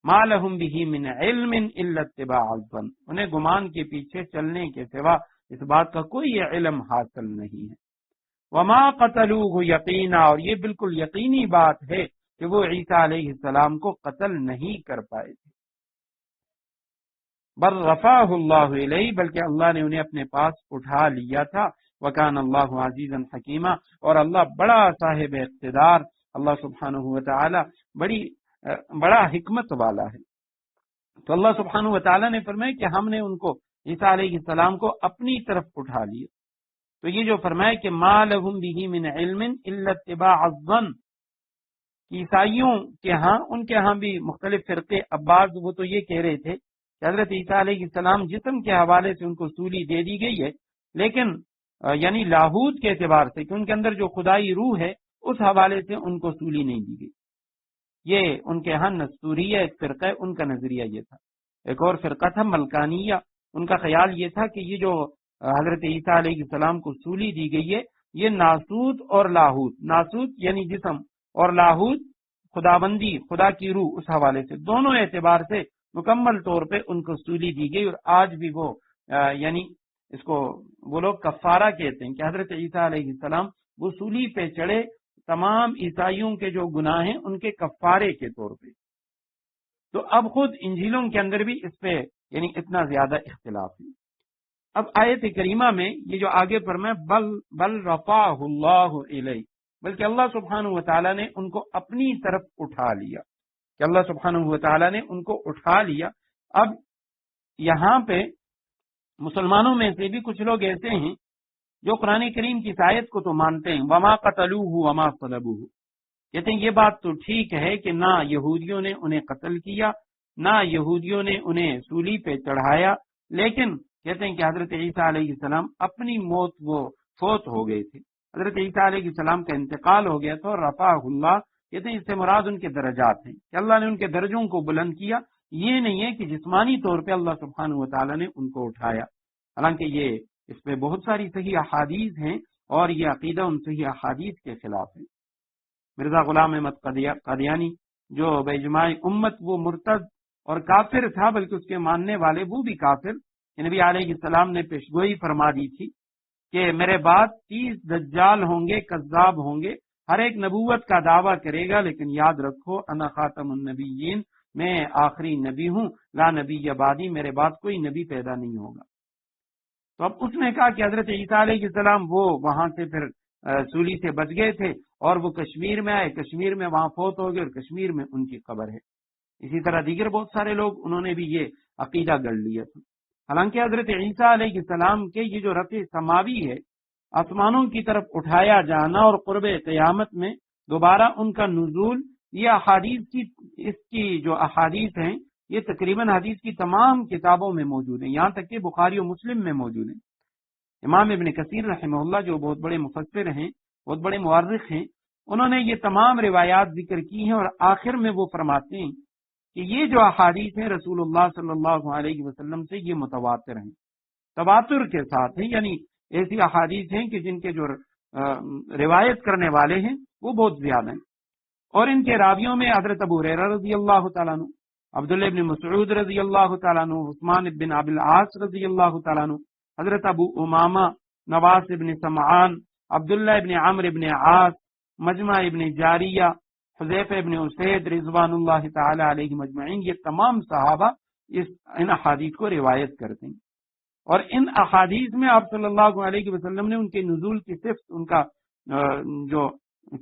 ما لهم به من علم الا اتباع الظن، انہیں گمان کے پیچھے چلنے کے سوا اس بات کا کوئی علم حاصل نہیں ہے۔ وما قتلوه یقینا، اور یہ بالکل یقینی بات ہے کہ وہ عیسیٰ علیہ السلام کو قتل نہیں کر پائے تھے۔ بل رفعہ اللہ الیہ، بلکہ اللہ نے انہیں اپنے پاس اٹھا لیا تھا۔ وکان اللہ عزیزا حکیما، اور اللہ بڑا صاحب اقتدار، اللہ سبحانہ وتعالی بڑا حکمت والا ہے۔ تو اللہ سبحانہ وتعالی نے فرمایا کہ ہم نے ان کو عیسیٰ علیہ السلام کو اپنی طرف اٹھا لیا۔ تو یہ جو فرمایا کہ ما لهم به من علم الا اتباع الظن، عیسائیوں کے ہاں، ان کے ہاں بھی مختلف فرقے، عباس وہ تو یہ کہہ رہے تھے کہ حضرت عیسیٰ علیہ السلام جسم کے حوالے سے ان کو سولی دے دی گئی ہے، لیکن یعنی لاہوت کے اعتبار سے کہ ان کے اندر جو خدائی روح ہے اس حوالے سے ان کو سولی نہیں دی گئی۔ یہ ان کے ہاں نستوریہ ایک فرقہ ہے، ان کا نظریہ یہ تھا۔ ایک اور فرقہ تھا ملکانیہ، ان کا خیال یہ تھا کہ یہ جو حضرت عیسیٰ علیہ السلام کو سولی دی گئی ہے یہ ناسوت اور لاہوت، ناسوت یعنی جسم اور لاہوت خداوندی، خدا کی روح، اس حوالے سے دونوں اعتبار سے مکمل طور پہ ان کو سولی دی گئی۔ اور آج بھی وہ یعنی اس کو وہ لوگ کفارہ کہتے ہیں کہ حضرت عیسیٰ علیہ السلام وہ سولی پہ چڑھے تمام عیسائیوں کے جو گناہ ہیں ان کے کفارے کے طور پہ۔ تو اب خود انجیلوں کے اندر بھی اس پہ یعنی اتنا زیادہ اختلاف ہے۔ اب آیت کریمہ میں یہ جو آگے فرمایا بل رفعہ اللہ الیہ، بلکہ اللہ سبحانہ وتعالی نے ان کو اپنی طرف اٹھا لیا، کہ اللہ سبحانہ وتعالی نے ان کو اٹھا لیا۔ اب یہاں پہ مسلمانوں میں سے بھی کچھ لوگ ایسے ہیں جو قرآن کریم کی آیت کو تو مانتے ہیں، وما قتلوہ وما صلبوہ، کہتے ہیں یہ بات تو ٹھیک ہے کہ نہ یہودیوں نے انہیں قتل کیا، نہ یہودیوں نے انہیں سولی پہ چڑھایا، لیکن کہتے ہیں کہ حضرت عیسیٰ علیہ السلام اپنی موت وہ فوت ہو گئے تھے، حضرت عیسیٰ علیہ السلام کا انتقال ہو گیا تھا۔ اور رفعہ اللہ کہتے ہیں اس سے مراد ان کے درجات ہیں کہ اللہ نے ان کے درجوں کو بلند کیا، یہ نہیں ہے کہ جسمانی طور پہ اللہ سبحانہ وتعالی نے ان کو اٹھایا، حالانکہ یہ اس پہ بہت ساری صحیح احادیث ہیں اور یہ عقیدہ ان صحیح احادیث کے خلاف ہے۔ مرزا غلام احمد قادیانی جو باجماع امت وہ مرتد اور کافر تھا، بلکہ اس کے ماننے والے وہ بھی کافر، نبی علیہ السلام نے پیشگوئی فرما دی تھی کہ میرے بعد 30 دجال ہوں گے، کذاب ہوں گے، ہر ایک نبوت کا دعویٰ کرے گا، لیکن یاد رکھو انا خاتم النبیین، میں آخری نبی ہوں، لا نبی بعدی، میرے بعد کوئی نبی پیدا نہیں ہوگا۔ تو اب اس نے کہا کہ حضرت عیسیٰ علیہ السلام وہ وہاں سے پھر سولی سے بچ گئے تھے اور وہ کشمیر میں آئے، کشمیر میں وہاں فوت ہو گئے اور کشمیر میں ان کی قبر ہے۔ اسی طرح دیگر بہت سارے لوگ انہوں نے بھی یہ عقیدہ گڑھ لیا تھا۔ حالانکہ حضرت عیسیٰ علیہ السلام کے یہ جو رفع سماوی ہے، آسمانوں کی طرف اٹھایا جانا اور قرب قیامت میں دوبارہ ان کا نزول، یہ احادیث کی اس کی جو احادیث ہیں یہ تقریباً حدیث کی تمام کتابوں میں موجود ہیں، یہاں تک کہ بخاری و مسلم میں موجود ہیں۔ امام ابن کثیر رحمہ اللہ جو بہت بڑے مفسر ہیں، بہت بڑے مورخ ہیں، انہوں نے یہ تمام روایات ذکر کی ہیں اور آخر میں وہ فرماتے ہیں کہ یہ جو احادیث ہیں رسول اللہ صلی اللہ علیہ وسلم سے یہ متواتر ہیں، تواتر کے ساتھ ہیں، یعنی ایسی احادیث ہیں کہ جن کے جو روایت کرنے والے ہیں وہ بہت زیادہ ہیں، اور ان کے راویوں میں حضرت ابو ہریرہ رضی اللہ تعالیٰ عنہ، عبداللہ ابن مسعود رضی اللہ تعالیٰ عنہ، عثمان بن ابی العاص رضی اللہ تعالیٰ عنہ، حضرت ابو امامہ، نواس ابن سمعان، عبداللہ ابن عمرو ابن عاص، مجمع ابن جاریہ، حذیفہ ابن اسید رضوان اللہ تعالی علیہ مجمعین، یہ تمام صحابہ ان احادیث کو روایت کرتے ہیں، اور ان احادیث میں آپ صلی اللہ علیہ وسلم نے ان کے نزول کی صفت، ان کا جو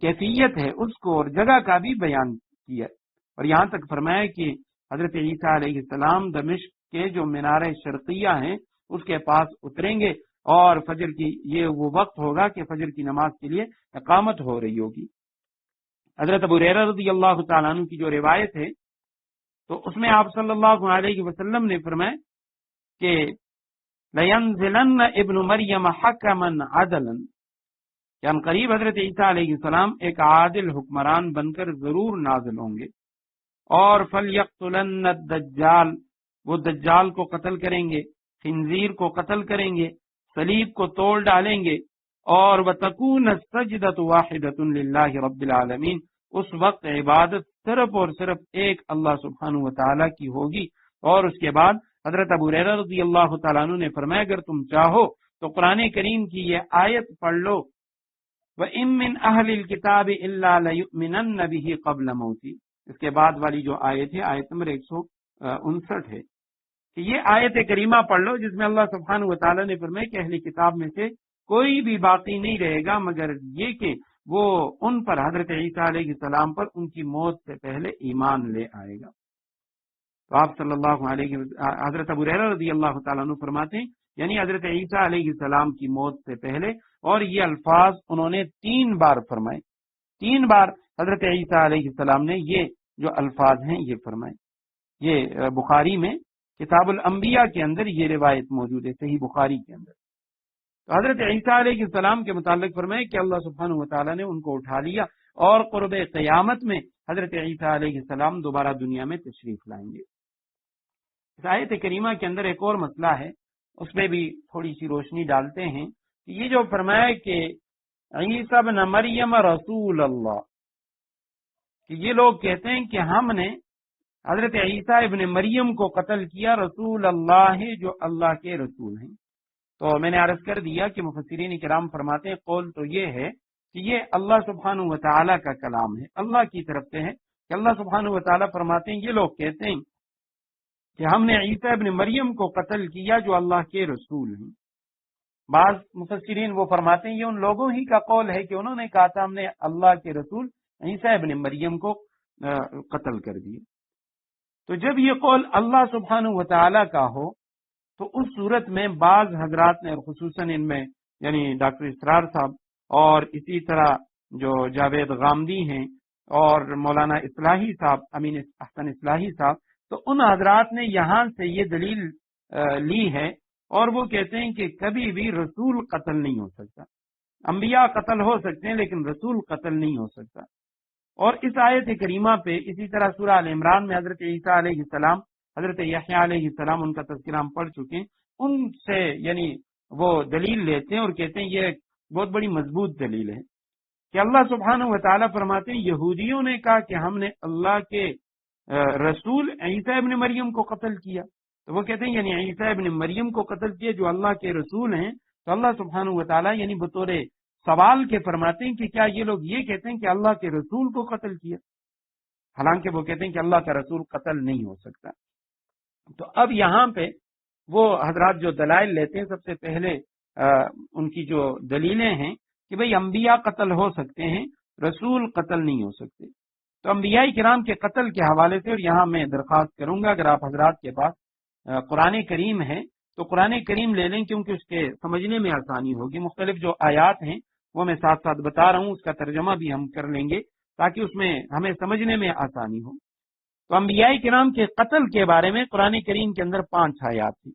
کیفیت ہے اس کو اور جگہ کا بھی بیان کیا، اور یہاں تک فرمایا کہ حضرت عیسیٰ علیہ السلام دمشق کے جو مینار شرقیہ ہیں اس کے پاس اتریں گے اور فجر کی یہ وہ وقت ہوگا کہ فجر کی نماز کے لیے اقامت ہو رہی ہوگی۔ حضرت ابو ہریرہ رضی اللہ تعالیٰ عنہ کی جو روایت ہے تو اس میں آپ صلی اللہ علیہ وسلم نے فرمایا کہ لَيَنزِلَنَّ ابن مریم حَكَمًا عَدَلًا، کہ قریب حضرت عیسیٰ علیہ السلام ایک عادل حکمران بن کر ضرور نازل ہوں گے، اور فَلْيَقْتُلَنَّ الدَّجَّالَ، وہ دجال کو قتل کریں گے، خنزیر کو قتل کریں گے، صلیب کو توڑ ڈالیں گے، اور وَتَكُونَ السَّجْدَةُ وَاحِدَةٌ لِلَّهِ رَبِّ الْعَالَمِينَ، اس وقت عبادت صرف اور صرف ایک اللہ سبحانہ و تعالیٰ کی ہوگی۔ اور اس کے بعد حضرت ابو ہریرہ رضی اللہ تعالیٰ عنہ نے فرمایا اگر تم چاہو تو قرآن کریم کی یہ آیت پڑھ لو، وَإِن مِّنْ أَهْلِ الْكِتَابِ إِلَّا لَيُؤْمِنَنَّ بِهِ قَبْلَ مَوْتِهِ، اس کے بعد والی جو آیت ہے آیت نمبر 159 ہے کہ یہ آیت کریمہ پڑھ لو جس میں اللہ سبحانہ و تعالیٰ نے فرمایا کہ اہل کتاب میں سے کوئی بھی باقی نہیں رہے گا مگر یہ کہ وہ ان پر حضرت عیسیٰ علیہ السلام پر ان کی موت سے پہلے ایمان لے آئے گا۔ تو آپ صلی اللہ علیہ حضرت ابو ہریرہ رضی اللہ تعالیٰ عنہ فرماتے ہیں یعنی حضرت عیسیٰ علیہ السلام کی موت سے پہلے، اور یہ الفاظ انہوں نے 3 بار فرمائے، 3 بار حضرت عیسیٰ علیہ السلام نے یہ جو الفاظ ہیں یہ فرمائے۔ یہ بخاری میں کتاب الانبیاء کے اندر یہ روایت موجود ہے، صحیح بخاری کے اندر۔ تو حضرت عیسیٰ علیہ السلام کے متعلق فرمائے کہ اللہ سبحانہ و تعالیٰ نے ان کو اٹھا لیا، اور قرب قیامت میں حضرت عیسیٰ علیہ السلام دوبارہ دنیا میں تشریف لائیں گے۔ اس آیت کریمہ کے اندر ایک اور مسئلہ ہے، اس پہ بھی تھوڑی سی روشنی ڈالتے ہیں کہ یہ جو فرمایا کہ عیسیٰ ابن مریم رسول اللہ، کہ یہ لوگ کہتے ہیں کہ ہم نے حضرت عیسیٰ ابن مریم کو قتل کیا، رسول اللہ جو اللہ کے رسول ہیں۔ تو میں نے عرض کر دیا کہ مفسرین کرام فرماتے ہیں قول تو یہ ہے کہ یہ اللہ سبحانہ و تعالیٰ کا کلام ہے، اللہ کی طرف سے ہے کہ اللہ سبحانہ و تعالیٰ فرماتے ہیں یہ لوگ کہتے ہیں کہ ہم نے عیسیٰ ابن مریم کو قتل کیا جو اللہ کے رسول ہیں۔ بعض مفسرین وہ فرماتے ہیں یہ ان لوگوں ہی کا قول ہے کہ انہوں نے کہا تھا ہم نے اللہ کے رسول عیسیٰ ابن مریم کو قتل کر دیا۔ تو جب یہ قول اللہ سبحانہ و تعالیٰ کا ہو تو اس صورت میں بعض حضرات نے، اور خصوصاً ان میں یعنی ڈاکٹر اسرار صاحب اور اسی طرح جو جاوید غامدی ہیں اور مولانا اصلاحی صاحب، امین احسن اصلاحی صاحب، تو ان حضرات نے یہاں سے یہ دلیل لی ہے، اور وہ کہتے ہیں کہ کبھی بھی رسول قتل نہیں ہو سکتا، انبیاء قتل ہو سکتے ہیں لیکن رسول قتل نہیں ہو سکتا۔ اور اس آیت کریمہ پہ اسی طرح سورہ ال عمران میں حضرت عیسیٰ علیہ السلام، حضرت یحییٰ علیہ السلام، ان کا تذکرہ ہم پڑھ چکے ہیں، ان سے یعنی وہ دلیل لیتے ہیں اور کہتے ہیں یہ بہت بڑی مضبوط دلیل ہے کہ اللہ سبحانہ و تعالیٰ فرماتے ہیں یہودیوں نے کہا کہ ہم نے اللہ کے رسول عیسیٰ ابن مریم کو قتل کیا، تو وہ کہتے ہیں یعنی عیسیٰ ابن مریم کو قتل کیا جو اللہ کے رسول ہیں، تو اللہ سبحانہ و تعالیٰ یعنی بطور سوال کے فرماتے ہیں کہ کیا یہ لوگ یہ کہتے ہیں کہ اللہ کے رسول کو قتل کیا، حالانکہ وہ کہتے ہیں کہ اللہ کا رسول قتل نہیں ہو سکتا۔ تو اب یہاں پہ وہ حضرات جو دلائل لیتے ہیں، سب سے پہلے ان کی جو دلیلیں ہیں کہ بھئی انبیاء قتل ہو سکتے ہیں، رسول قتل نہیں ہو سکتے۔ تو انبیاء کرام کے قتل کے حوالے سے، اور یہاں میں درخواست کروں گا اگر آپ حضرات کے پاس قرآن کریم ہے تو قرآن کریم لے لیں، کیونکہ اس کے سمجھنے میں آسانی ہوگی۔ مختلف جو آیات ہیں وہ میں ساتھ ساتھ بتا رہا ہوں، اس کا ترجمہ بھی ہم کر لیں گے تاکہ اس میں ہمیں سمجھنے میں آسانی ہو۔ تو انبیاء کرام کے قتل کے بارے میں قرآن کریم کے اندر 5 آیات تھی،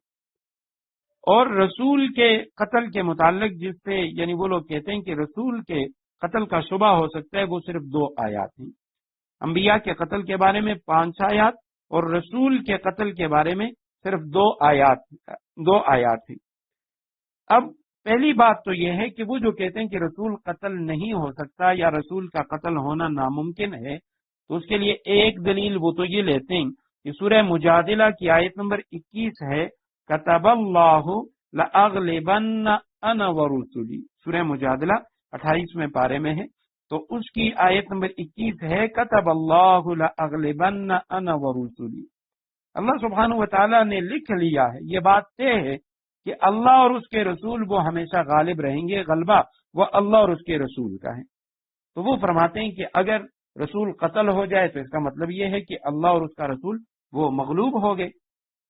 اور رسول کے قتل کے متعلق جس سے یعنی وہ لوگ کہتے ہیں کہ رسول کے قتل کا شبہ ہو سکتا ہے، وہ صرف 2 آیات ہیں۔ انبیاء کے قتل کے بارے میں 5 آیات، اور رسول کے قتل کے بارے میں صرف 2 آیات تھی۔ اب پہلی بات تو یہ ہے کہ وہ جو کہتے ہیں کہ رسول قتل نہیں ہو سکتا یا رسول کا قتل ہونا ناممکن ہے، تو اس کے لیے ایک دلیل وہ تو یہ لیتے ہیں کہ سورہ مجادلہ کی آیت نمبر 21 ہے، کتب اللہ لأغلبن انا ورسلی، سورہ مجادلہ 28ویں پارے میں ہے، تو اس کی آیت نمبر 21 ہے کتب اللہ لأغلبن انا ورسلی۔ اللہ سبحانہ و تعالیٰ نے لکھ لیا ہے، یہ بات طے ہے کہ اللہ اور اس کے رسول وہ ہمیشہ غالب رہیں گے، غلبہ وہ اللہ اور اس کے رسول کا ہے۔ تو وہ فرماتے ہیں کہ اگر رسول قتل ہو جائے تو اس کا مطلب یہ ہے کہ اللہ اور اس کا رسول وہ مغلوب ہو گئے۔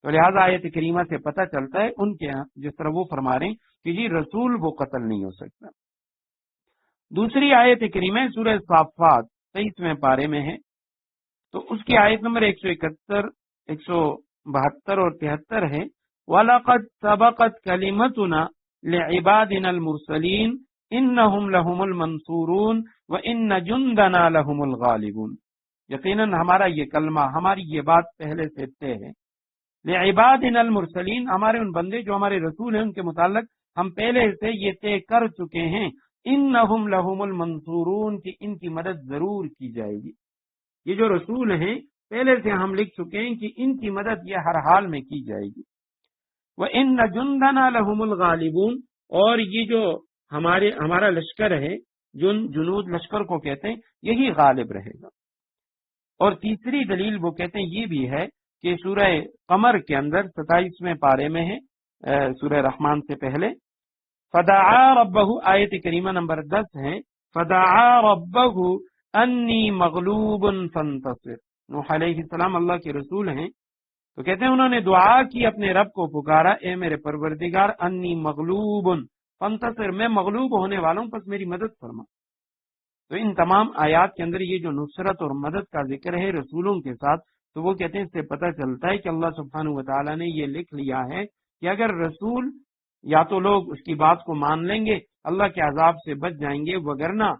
تو لہٰذا آیت کریمہ سے پتہ چلتا ہے ان کے یہاں جس طرح وہ فرما رہے ہیں کہ جی رسول وہ قتل نہیں ہو سکتا۔ دوسری آیت کریمہ سورہ صافات 23ویں پارے میں ہے، تو اس کی آیت نمبر 171، 172 اور 73 ہے، وَلَقَدْ سَبَقَتْ كَلِمَتُنَا لِعِبَادِنَا الْمُرْسَلِينَ إِنَّهُمْ لَهُمُ الْمَنْصُورُونَ وَإِنَّ جُنْدَنَا لَهُمُ الْغَالِبُونَ۔ یقیناً ہمارا یہ کلمہ، ہماری یہ بات پہلے سے طے ہے، لِعِبَادِنَا الْمُرْسَلِينَ، ہمارے ان بندے جو ہمارے رسول ہیں ان کے متعلق ہم پہلے سے یہ طے کر چکے ہیں، إِنَّهُمْ لَهُمُ الْمَنْصُورُونَ کہ ان کی مدد ضرور کی جائے گی۔ یہ جو رسول ہیں پہلے سے ہم لکھ چکے ہیں کہ ان کی مدد یہ ہر حال میں کی جائے گی۔ وَإِنَّ جُنْدَنَا لَهُمُ الْغَالِبُونَ، اور یہ جو ہمارا لشکر ہے، جنود لشکر کو کہتے ہیں، یہی غالب رہے گا۔ اور تیسری دلیل وہ کہتے ہیں یہ بھی ہے کہ سورہ قمر کے اندر 27ویں پارے میں ہے، سورہ رحمان سے پہلے، فَدَعَا رَبَّهُ، آیت کریمہ نمبر 10 ہے، فَدَعَا رَبَّهُ أَنِّي مَغْلُوبٌ فَانْتَصِرْ۔ نوح علیہ السلام اللہ کے رسول ہیں، تو کہتے ہیں انہوں نے دعا کی، اپنے رب کو پکارا، اے میرے پروردگار، انی مغلوب فانتصر، میں مغلوب ہونے والوں، پس میری مدد فرما۔ تو ان تمام آیات کے اندر یہ جو نصرت اور مدد کا ذکر ہے رسولوں کے ساتھ، تو وہ کہتے ہیں اس سے پتہ چلتا ہے کہ اللہ سبحانہ وتعالی نے یہ لکھ لیا ہے کہ اگر رسول یا تو لوگ اس کی بات کو مان لیں گے، اللہ کے عذاب سے بچ جائیں گے، وگرنہ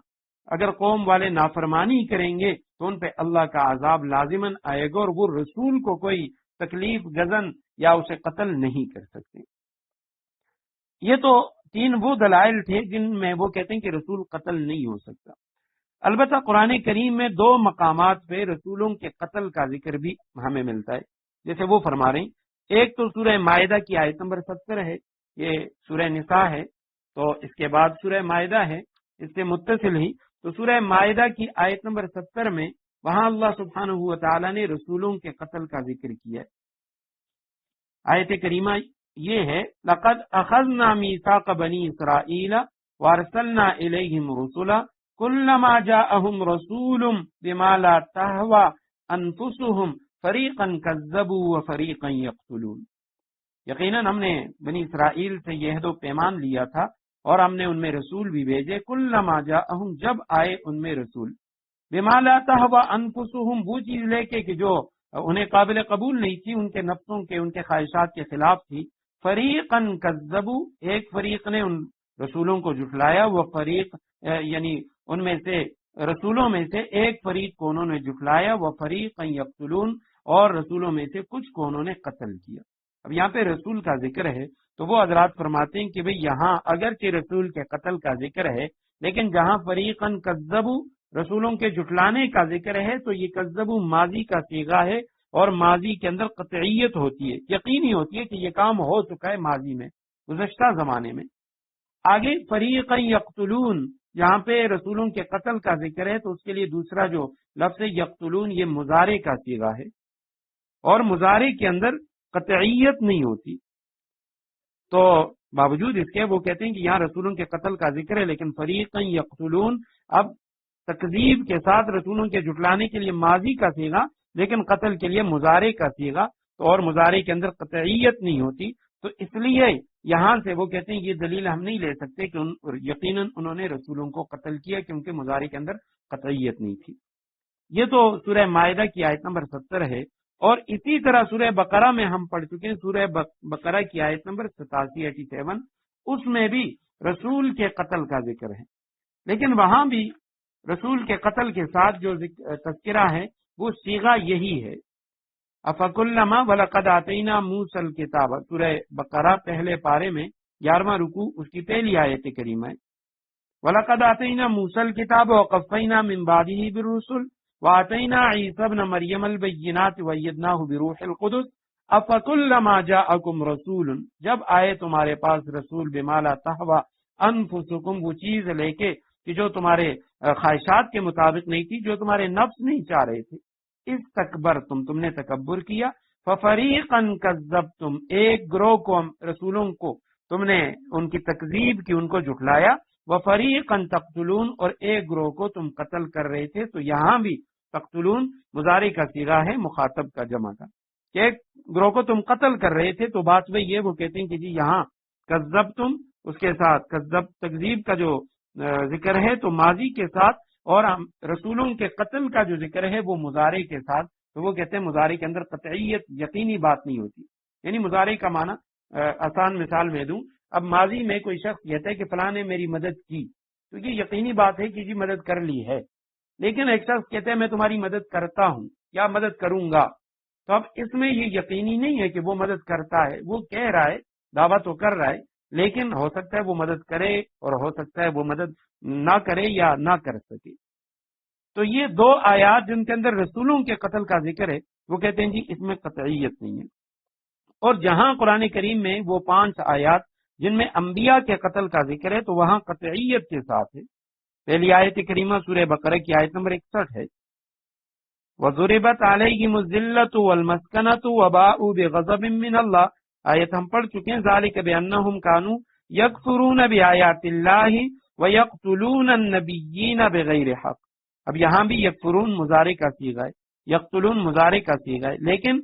اگر قوم والے نافرمانی کریں گے تو ان پہ اللہ کا عذاب لازماً آئے گا، اور وہ رسول کو کوئی تکلیف گزن یا اسے قتل نہیں کر سکتے۔ یہ تو 3 وہ دلائل تھے جن میں وہ کہتے ہیں کہ رسول قتل نہیں ہو سکتا۔ البتہ قرآن کریم میں 2 مقامات پہ رسولوں کے قتل کا ذکر بھی ہمیں ملتا ہے، جیسے وہ فرما رہے ہیں، ایک تو سورہ مائدہ کی آیت نمبر 70 ہے، یہ سورہ نساء ہے، تو اس کے بعد سورہ مائدہ ہے، اس سے متصل ہی، تو سورہ مائدہ کی آیت نمبر 70 میں وہاں اللہ سبحانہ و تعالی نے رسولوں کے قتل کا ذکر کیا ہے۔ آیت کریمہ یہ ہے، لَقَدْ أَخَذْنَا مِيثَاقَ بَنِي إِسْرَائِيلَ وَأَرْسَلْنَا إِلَيْهِمْ رُسُلًا كُلَّمَا جَاءَهُمْ رَسُولٌ بِمَا لَا تَهْوَىٰ أَنفُسُهُمْ فَرِيقًا كَذَّبُوا وَفَرِيقًا يَقْتُلُونَ۔ یقیناً ہم نے بنی اسرائیل سے یہ عہد و پیمان لیا تھا، اور ہم نے ان میں رسول بھی بھیجے، كُلَّمَا جَاءَهُمْ، جب آئے ان میں رسول، بِمَا لَا تَهْوَىٰ أَنفُسُهُمْ، وہ چیز لے کے کہ جو انہیں قابل قبول نہیں تھی، ان کے نفسوں کے، ان کے خواہشات کے خلاف تھی، فریقاً کذبوا، ایک فریق نے ان رسولوں کو جھٹلایا، وہ فریق یعنی ان میں سے رسولوں میں سے ایک فریق کو انہوں نے جھٹلایا، وہ فریقاً یقتلون، اور رسولوں میں سے کچھ کو انہوں نے قتل کیا۔ اب یہاں پہ رسول کا ذکر ہے تو وہ حضرات فرماتے ہیں کہ بھئی یہاں اگرچہ رسول کے قتل کا ذکر ہے، لیکن جہاں فریقاً کذبوا رسولوں کے جھٹلانے کا ذکر ہے تو یہ کذبوا ماضی کا صیغہ ہے، اور ماضی کے اندر قطعیت ہوتی ہے، یقینی ہوتی ہے کہ یہ کام ہو چکا ہے ماضی میں، گزشتہ زمانے میں۔ آگے فریقاً یقتلون، یہاں پہ رسولوں کے قتل کا ذکر ہے تو اس کے لیے دوسرا جو لفظ یقتلون یہ مضارع کا صیغہ ہے، اور مضارع کے اندر قطعیت نہیں ہوتی، تو باوجود اس کے وہ کہتے ہیں کہ یہاں رسولوں کے قتل کا ذکر ہے، لیکن فریقاً یقتلون اب تکذیب کے ساتھ رسولوں کے جھٹلانے کے لیے ماضی کا صیغہ، لیکن قتل کے لیے مضارع کا صیغہ، تو اور مضارع کے اندر قطعیت نہیں ہوتی، تو اس لیے یہاں سے وہ کہتے ہیں یہ دلیل ہم نہیں لے سکتے کہ یقیناً انہوں نے رسولوں کو قتل کیا، کیونکہ مضارع کے اندر قطعیت نہیں تھی۔ یہ تو سورہ مائدہ کی آیت نمبر 70 ہے، اور اسی طرح سورہ بقرہ میں ہم پڑھ چکے ہیں، سورہ بقرہ کی آیت نمبر 87 اس میں بھی رسول کے قتل کا ذکر ہے، لیکن وہاں بھی رسول کے قتل کے ساتھ جو تذکرہ ہے وہ صیغہ یہی ہے، افکلما ولقد آتینا موسی الکتاب، سورہ بقرہ پہلے پارے میں 11واں رکوع اس کی پہلی آیت کریمہ ہے، ولقد آتینا موسی الکتاب وقفینا من بعده بالرسل وآتینا عیسی ابن مریم البینات وایدناہ بروح القدس افکلما جاءکم رسول، جب آئے تمہارے پاس رسول بما لا تہوی انفسکم، وہ چیز لے کے کہ جو تمہارے خواہشات کے مطابق نہیں تھی، جو تمہارے نفس نہیں چاہ رہے تھے، استکبرتم نے تکبر کیا، ففریقاً کذبتم، ایک گروہ کو رسولوں کو تم نے ان کی تکذیب کی، ان کو جھٹلایا، وفریقاً تقتلون، اور ایک گروہ کو تم قتل کر رہے تھے، تو یہاں بھی تقتلون مضارع کا صیغہ ہے، مخاطب کا جمع کا۔ کہ ایک گروہ کو تم قتل کر رہے تھے، تو بات وہی ہے، وہ کہتے ہیں کہ جی یہاں کذبتم اس کے ساتھ تکذیب کا جو ذکر ہے تو ماضی کے ساتھ، اور رسولوں کے قتل کا جو ذکر ہے وہ مضارع کے ساتھ، تو وہ کہتے ہیں مضارع کے اندر قطعیت یقینی بات نہیں ہوتی. یعنی مضارع کا معنی آسان مثال میں دوں، اب ماضی میں کوئی شخص کہتا ہے کہ فلاں نے میری مدد کی، تو یہ یقینی بات ہے کہ جی مدد کر لی ہے. لیکن ایک شخص کہتا ہے میں تمہاری مدد کرتا ہوں یا مدد کروں گا، تو اب اس میں یہ یقینی نہیں ہے کہ وہ مدد کرتا ہے، وہ کہہ رہا ہے، دعویٰ تو کر رہا ہے، لیکن ہو سکتا ہے وہ مدد کرے اور ہو سکتا ہے وہ مدد نہ کرے یا نہ کر سکے. تو یہ دو آیات جن کے اندر رسولوں کے قتل کا ذکر ہے، وہ کہتے ہیں جی اس میں قطعیت نہیں ہے. اور جہاں قرآن کریم میں وہ 5 آیات جن میں انبیاء کے قتل کا ذکر ہے تو وہاں قطعیت کے ساتھ ہے. پہلی آیت کریمہ سورہ بقرہ کی آیت نمبر 61 ہے، وَضُرِبَتْ عَلَيْهِمُ الذِّلَّةُ وَالْمَسْكَنَةُ وَبَاءُوا بِغَضَبٍ مِّنَ اللَّهِ. آیت ہم پڑھ چکے ہیں، ذَلِكَ بِأَنَّهُمْ كَانُوا يَكْفُرُونَ بِآيَاتِ اللَّهِ وَيَقْتُلُونَ النَّبِيِّينَ بِغَيْرِ حَقٍّ. اب یہاں بھی یکفرون مضارع کا صیغہ ہے، یقتلون مضارع کا صیغہ ہے، لیکن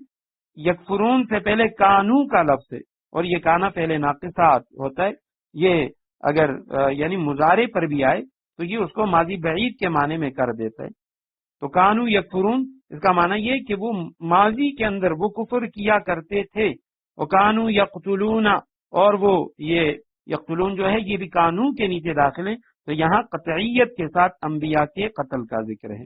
یکفرون سے پہلے کانو کا لفظ ہے، اور یہ کانا پہلے ناقصات ہوتا ہے. یہ اگر یعنی مضارع پر بھی آئے تو یہ اس کو ماضی بعید کے معنی میں کر دیتا ہے. تو کانو یکفرون اس کا معنی یہ کہ وہ ماضی کے اندر وہ کفر کیا کرتے تھے. اور کانو یقتلون، اور وہ یہ یقتلون جو ہے یہ بھی کانو کے نیچے داخل ہے. تو یہاں قطعیت کے ساتھ انبیاء کے قتل کا ذکر ہے.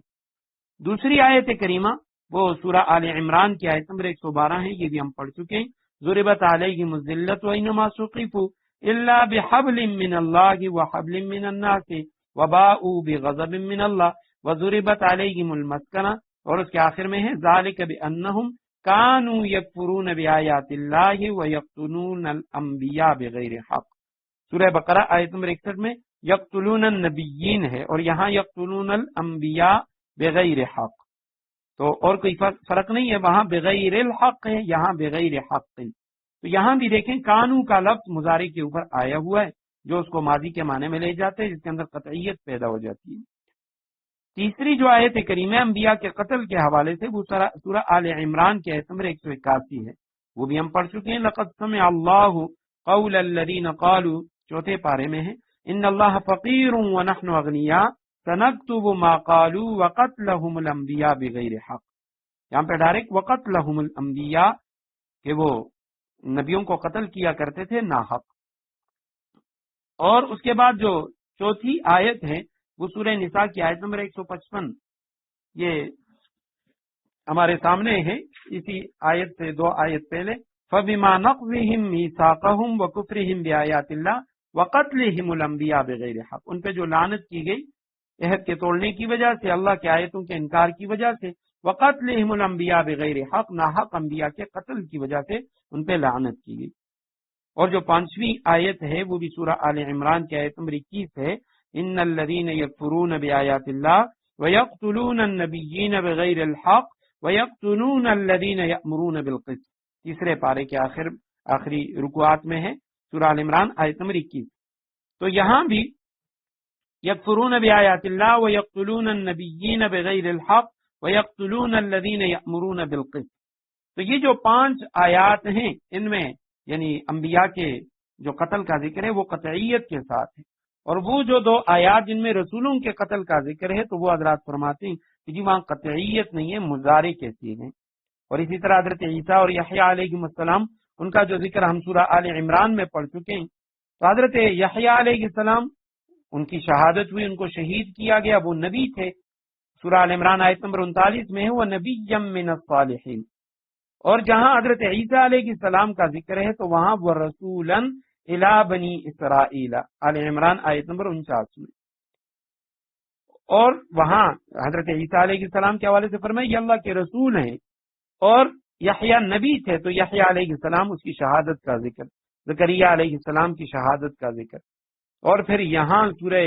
دوسری آیت کریمہ وہ سورہ آل عمران کی آیت نمبر 112 ہے، یہ بھی ہم پڑھ چکے ہیں. ضربت علیہم الذلۃ وانما ثقفوا الا بحبل من اللہ وحبل من الناس وباءوا بغضب من اللہ وضربت علیہم المسکنہ، اور اس کے آخر میں ہے ذالک بانہم کانوا یکفرون بآیات اللہ ویقتلون الانبیاء بغیر حق. سورہ بقرہ آیت نمبر 61 میں یقتلون النبیین ہے، اور یہاں یقتلون الانبیاء بغیر حق. تو اور کوئی فرق نہیں ہے، وہاں بغیر الحق ہے، یہاں بغیر حق ہے. تو یہاں بھی دیکھیں کانو کا لفظ مضارع کے اوپر آیا ہوا ہے جو اس کو ماضی کے معنی میں لے جاتے ہیں، جس کے اندر قطعیت پیدا ہو جاتی ہے. تیسری جو آیت کریمہ انبیاء کے قتل کے حوالے سے وہ سورہ آل عمران کے آیت نمبر 181 ہے، وہ بھی ہم پڑھ چکے ہیں. لقد سمع اللہ قول الذین قالوا، چوتھے پارے میں ہے، ان اللہ فقیر ونحن اغنیاء سنکتب ما قالوا وقتلهم الانبیاء بغیر حق. یہاں پہ ڈائریکٹ وقتلهم الانبیاء کہ وہ نبیوں کو قتل کیا کرتے تھے ناحق. اور اس کے بعد جو چوتھی آیت ہے وہ سورہ نساء کی آیت نمبر 155، یہ ہمارے سامنے ہے اسی آیت سے 2 آیت پہلے. فبما نقضهم ميثاقهم وكفرهم بآيات الله وقتلهم الانبیاء بغیر حق. ان پہ جو لعنت کی گئی عہد کے توڑنے کی وجہ سے، اللہ کے آیتوں کے انکار کی وجہ سے، وقتلهم الانبیاء بغیر حق، ناحق انبیاء کے قتل کی وجہ سے ان پہ لعنت کی گئی. اور جو 5ویں آیت ہے وہ بھی سورہ آل عمران کی آیت نمبر 21 ہے، ان الذین یکفرون بآیات اللہ ویقتلون النبیین بغیر الحق ویقتلون الذین یأمرون بالقسط. تیسرے پارے کے آخری رکوعات میں ہے سورہ آل عمران آیت نمبر 21. تو یہاں بھی یکفرون بآیات اللہ ویقتلون النبیین بغیر الحق ویقتلون الذین یأمرون بالقسط. تو یہ جو 5 آیات ہیں ان میں یعنی انبیاء کے جو قتل کا ذکر ہے وہ قطعیت کے ساتھ ہے. اور وہ جو 2 آیات جن میں رسولوں کے قتل کا ذکر ہے تو وہ حضرات فرماتے ہیں کہ جی وہاں قطعیت نہیں ہے، مضارع کے صیغے ہیں. اور اسی طرح حضرت عیسیٰ اور یحییٰ علیہ السلام ان کا جو ذکر ہم سورہ آل عمران میں پڑھ چکے ہیں. تو حضرت یحییٰ علیہ السلام ان کی شہادت ہوئی، ان کو شہید کیا گیا، وہ نبی تھے. سورہ آل عمران آیت نمبر 39 میں ہے وہ نبی من الصالحین. اور جہاں حضرت عیسیٰ علیہ السلام کا ذکر ہے تو وہاں وہ رسولا الی بنی اسرائیل، آل عمران آیت نمبر 49 میں. اور وہاں حضرت عیسیٰ علیہ السلام کے حوالے سے فرمایا یہ اللہ کے رسول ہیں، اور یحییٰ نبی تھے تو یحییٰ علیہ السلام اس کی شہادت کا ذکر، زکریا علیہ السلام کی شہادت کا ذکر. اور پھر یہاں سورہ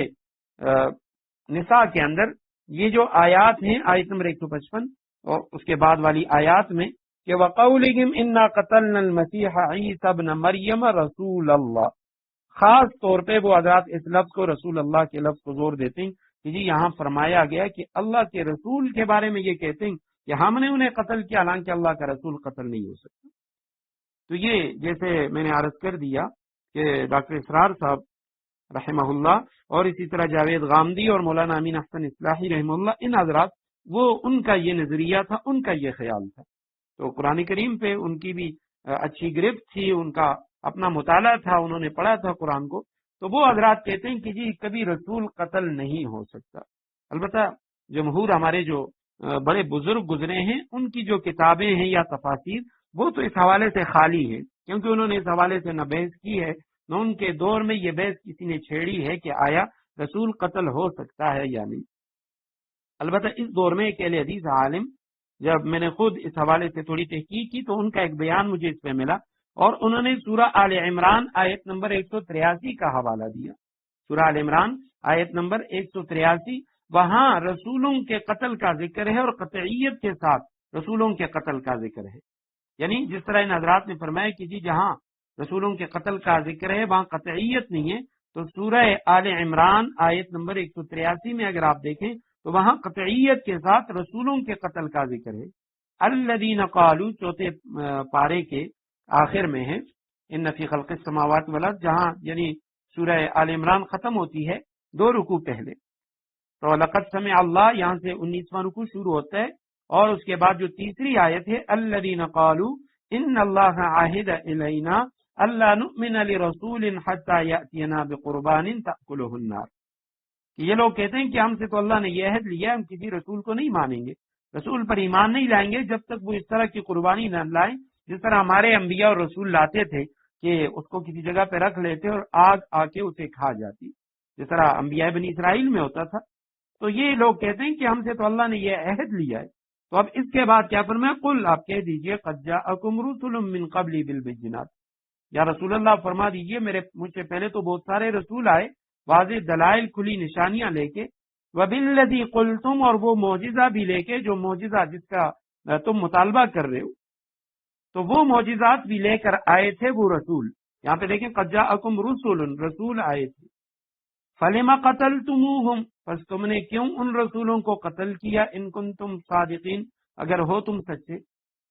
نساء کے اندر یہ جو آیات ہیں آیت نمبر 155 اور اس کے بعد والی آیات میں کہ وَقَوْلِهِمْ إِنَّا قَتَلْنَا الْمَسِيحَ عِيسَى ابْنَ مَرْيَمَ رَسُولَ اللَّهِ. خاص طور پہ وہ حضرات اس لفظ کو رسول اللہ کے لفظ کو زور دیتے ہیں کہ جی یہاں فرمایا گیا کہ اللہ کے رسول کے بارے میں یہ کہتے ہیں کہ ہم نے انہیں قتل کیا حالانکہ اللہ کا رسول قتل نہیں ہو سکتا۔ تو یہ جیسے میں نے عرض کر دیا کہ ڈاکٹر اسرار صاحب رحمہ اللہ اور اسی طرح جاوید غامدی اور مولانا امین احسن اصلاحی رحمہ اللہ، ان حضرات وہ ان کا یہ نظریہ تھا، ان کا یہ خیال تھا۔ تو قرآن کریم پہ ان کی بھی اچھی گرفت تھی، ان کا اپنا مطالعہ تھا، انہوں نے پڑھا تھا قرآن کو۔ تو وہ حضرات کہتے ہیں کہ جی کبھی رسول قتل نہیں ہو سکتا۔ البتہ جمہور ہمارے جو بڑے بزرگ گزرے ہیں ان کی جو کتابیں ہیں یا تفاسیر وہ تو اس حوالے سے خالی ہے، کیونکہ انہوں نے اس حوالے سے نہ بحث کی ہے نہ ان کے دور میں یہ بحث کسی نے چھیڑی ہے کہ آیا رسول قتل ہو سکتا ہے یا نہیں۔ البتہ اس دور میں ایک اہل حدیث عالم، جب میں نے خود اس حوالے سے تھوڑی تحقیق کی تو ان کا ایک بیان مجھے اس پہ ملا، اور انہوں نے سورہ آل عمران آیت نمبر 183 کا حوالہ دیا۔ سورہ آل عمران آیت نمبر 183، وہاں رسولوں کے قتل کا ذکر ہے اور قطعیت کے ساتھ رسولوں کے قتل کا ذکر ہے۔ یعنی جس طرح ان حضرات نے فرمایا کہ جی جہاں رسولوں کے قتل کا ذکر ہے وہاں قطعیت نہیں ہے، تو سورہ آل عمران آیت نمبر 183 میں اگر آپ دیکھیں تو وہاں قطعیت کے ساتھ رسولوں کے قتل کا ذکر ہے۔ الذین قالوا چوتھے پارے کے آخر میں ہے، ان فی خلق السماوات والارض، جہاں یعنی سورہ آل عمران ختم ہوتی ہے 2 رکوع پہلے، تو لقد سمع اللہ یہاں سے 19واں رکوع شروع ہوتا ہے، اور اس کے بعد جو تیسری آیت ہے الذین قالوا ان اللہ عہد الینا الا نؤمن لرسول حتی یأتینا بقربان تأکلہ النار، کہ یہ لوگ کہتے ہیں کہ ہم سے تو اللہ نے یہ عہد لیا ہے ہم کسی رسول کو نہیں مانیں گے، رسول پر ایمان نہیں لائیں گے جب تک وہ اس طرح کی قربانی نہ لائیں جس طرح ہمارے انبیاء اور رسول لاتے تھے کہ اس کو کسی جگہ پہ رکھ لیتے اور آگ آ کے اسے کھا جاتی، جس طرح انبیاء بنی اسرائیل میں ہوتا تھا۔ تو یہ لوگ کہتے ہیں کہ ہم سے تو اللہ نے یہ عہد لیا ہے۔ تو اب اس کے بعد کیا فرمایا؟ قل، آپ کہہ دیجئے قد جاءکم رسل من قبلی بالبینات، یا رسول اللہ فرما دیجئے مجھ سے پہلے تو بہت سارے رسول آئے واضح دلائل کھلی نشانیاں لے کے، وبالذی قلتم، اور وہ معجزہ بھی لے کے جو معجزہ جس کا تم مطالبہ کر رہے ہو، تو وہ معجزات بھی لے کر آئے تھے وہ رسول۔ یہاں پہ دیکھیں قد جاءکم رسل، رسول آئے تھے۔ فلما قتلتموہم، پس تم نے کیوں ان رسولوں کو قتل کیا؟ ان کنتم صادقین، اگر ہو تم سچے،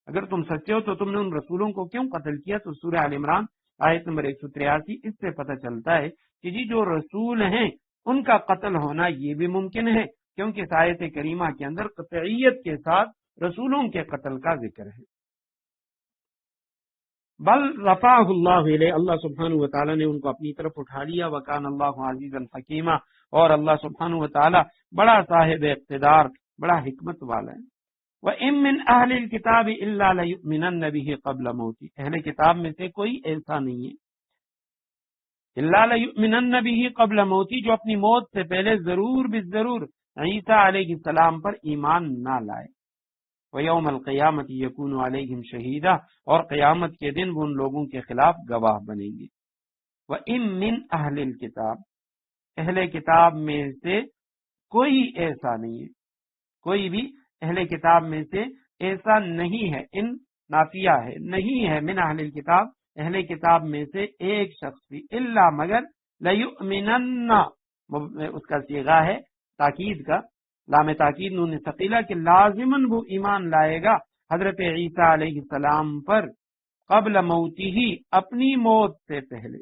اگر تم سچے ہو تو تم نے ان رسولوں کو کیوں قتل کیا؟ تو سورہ آل عمران آیت نمبر 183، اس سے پتہ چلتا ہے کہ جی جو رسول ہیں ان کا قتل ہونا یہ بھی ممکن ہے، کیونکہ اس آیت کریمہ کے اندر قطعیت کے ساتھ رسولوں کے قتل کا ذکر ہے۔ بل رفعہ اللہ علیہ، اللہ سبحانہ وتعالیٰ نے ان کو اپنی طرف اٹھا لیا، وکان اللہ عزیزا حکیمہ، اور اللہ سبحانہ وتعالیٰ بڑا صاحب اقتدار، بڑا حکمت والا ہے۔ وَإِن مِّنْ أَهْلِ الْكِتَابِ إِلَّا لَيُؤْمِنَنَّ بِهِ قَبْلَ مَوْتِهِ، اہل کتاب میں سے کوئی ایسا نہیں ہے إِلَّا لَيُؤْمِنَنَّ بِهِ قَبْلَ مَوْتِهِ، جو اپنی موت سے پہلے ضرور بالضرور عیسیٰ علیہ السلام پر ایمان نہ لائے۔ وَيَوْمَ الْقِيَامَةِ يَكُونُ عَلَيْهِمْ شَهِيدًا، اور قیامت کے دن وہ ان لوگوں کے خلاف گواہ بنیں گے۔ وَإِن مِّنْ أَهْلِ الْكِتَابِ، اہل کتاب میں سے کوئی ایسا نہیں ہے، کوئی بھی اہل کتاب میں سے ایسا نہیں ہے، ان نافیہ ہے، نہیں ہے، من اہل الکتاب، اہل کتاب میں سے ایک شخص بھی، الا مگر، لیؤمنن، اس کا صیغہ ہے تاکید کا، لام تاکید نون ثقیلہ، کہ لازماً وہ ایمان لائے گا حضرت عیسیٰ علیہ السلام پر، قبل موتہ، اپنی موت سے پہلے،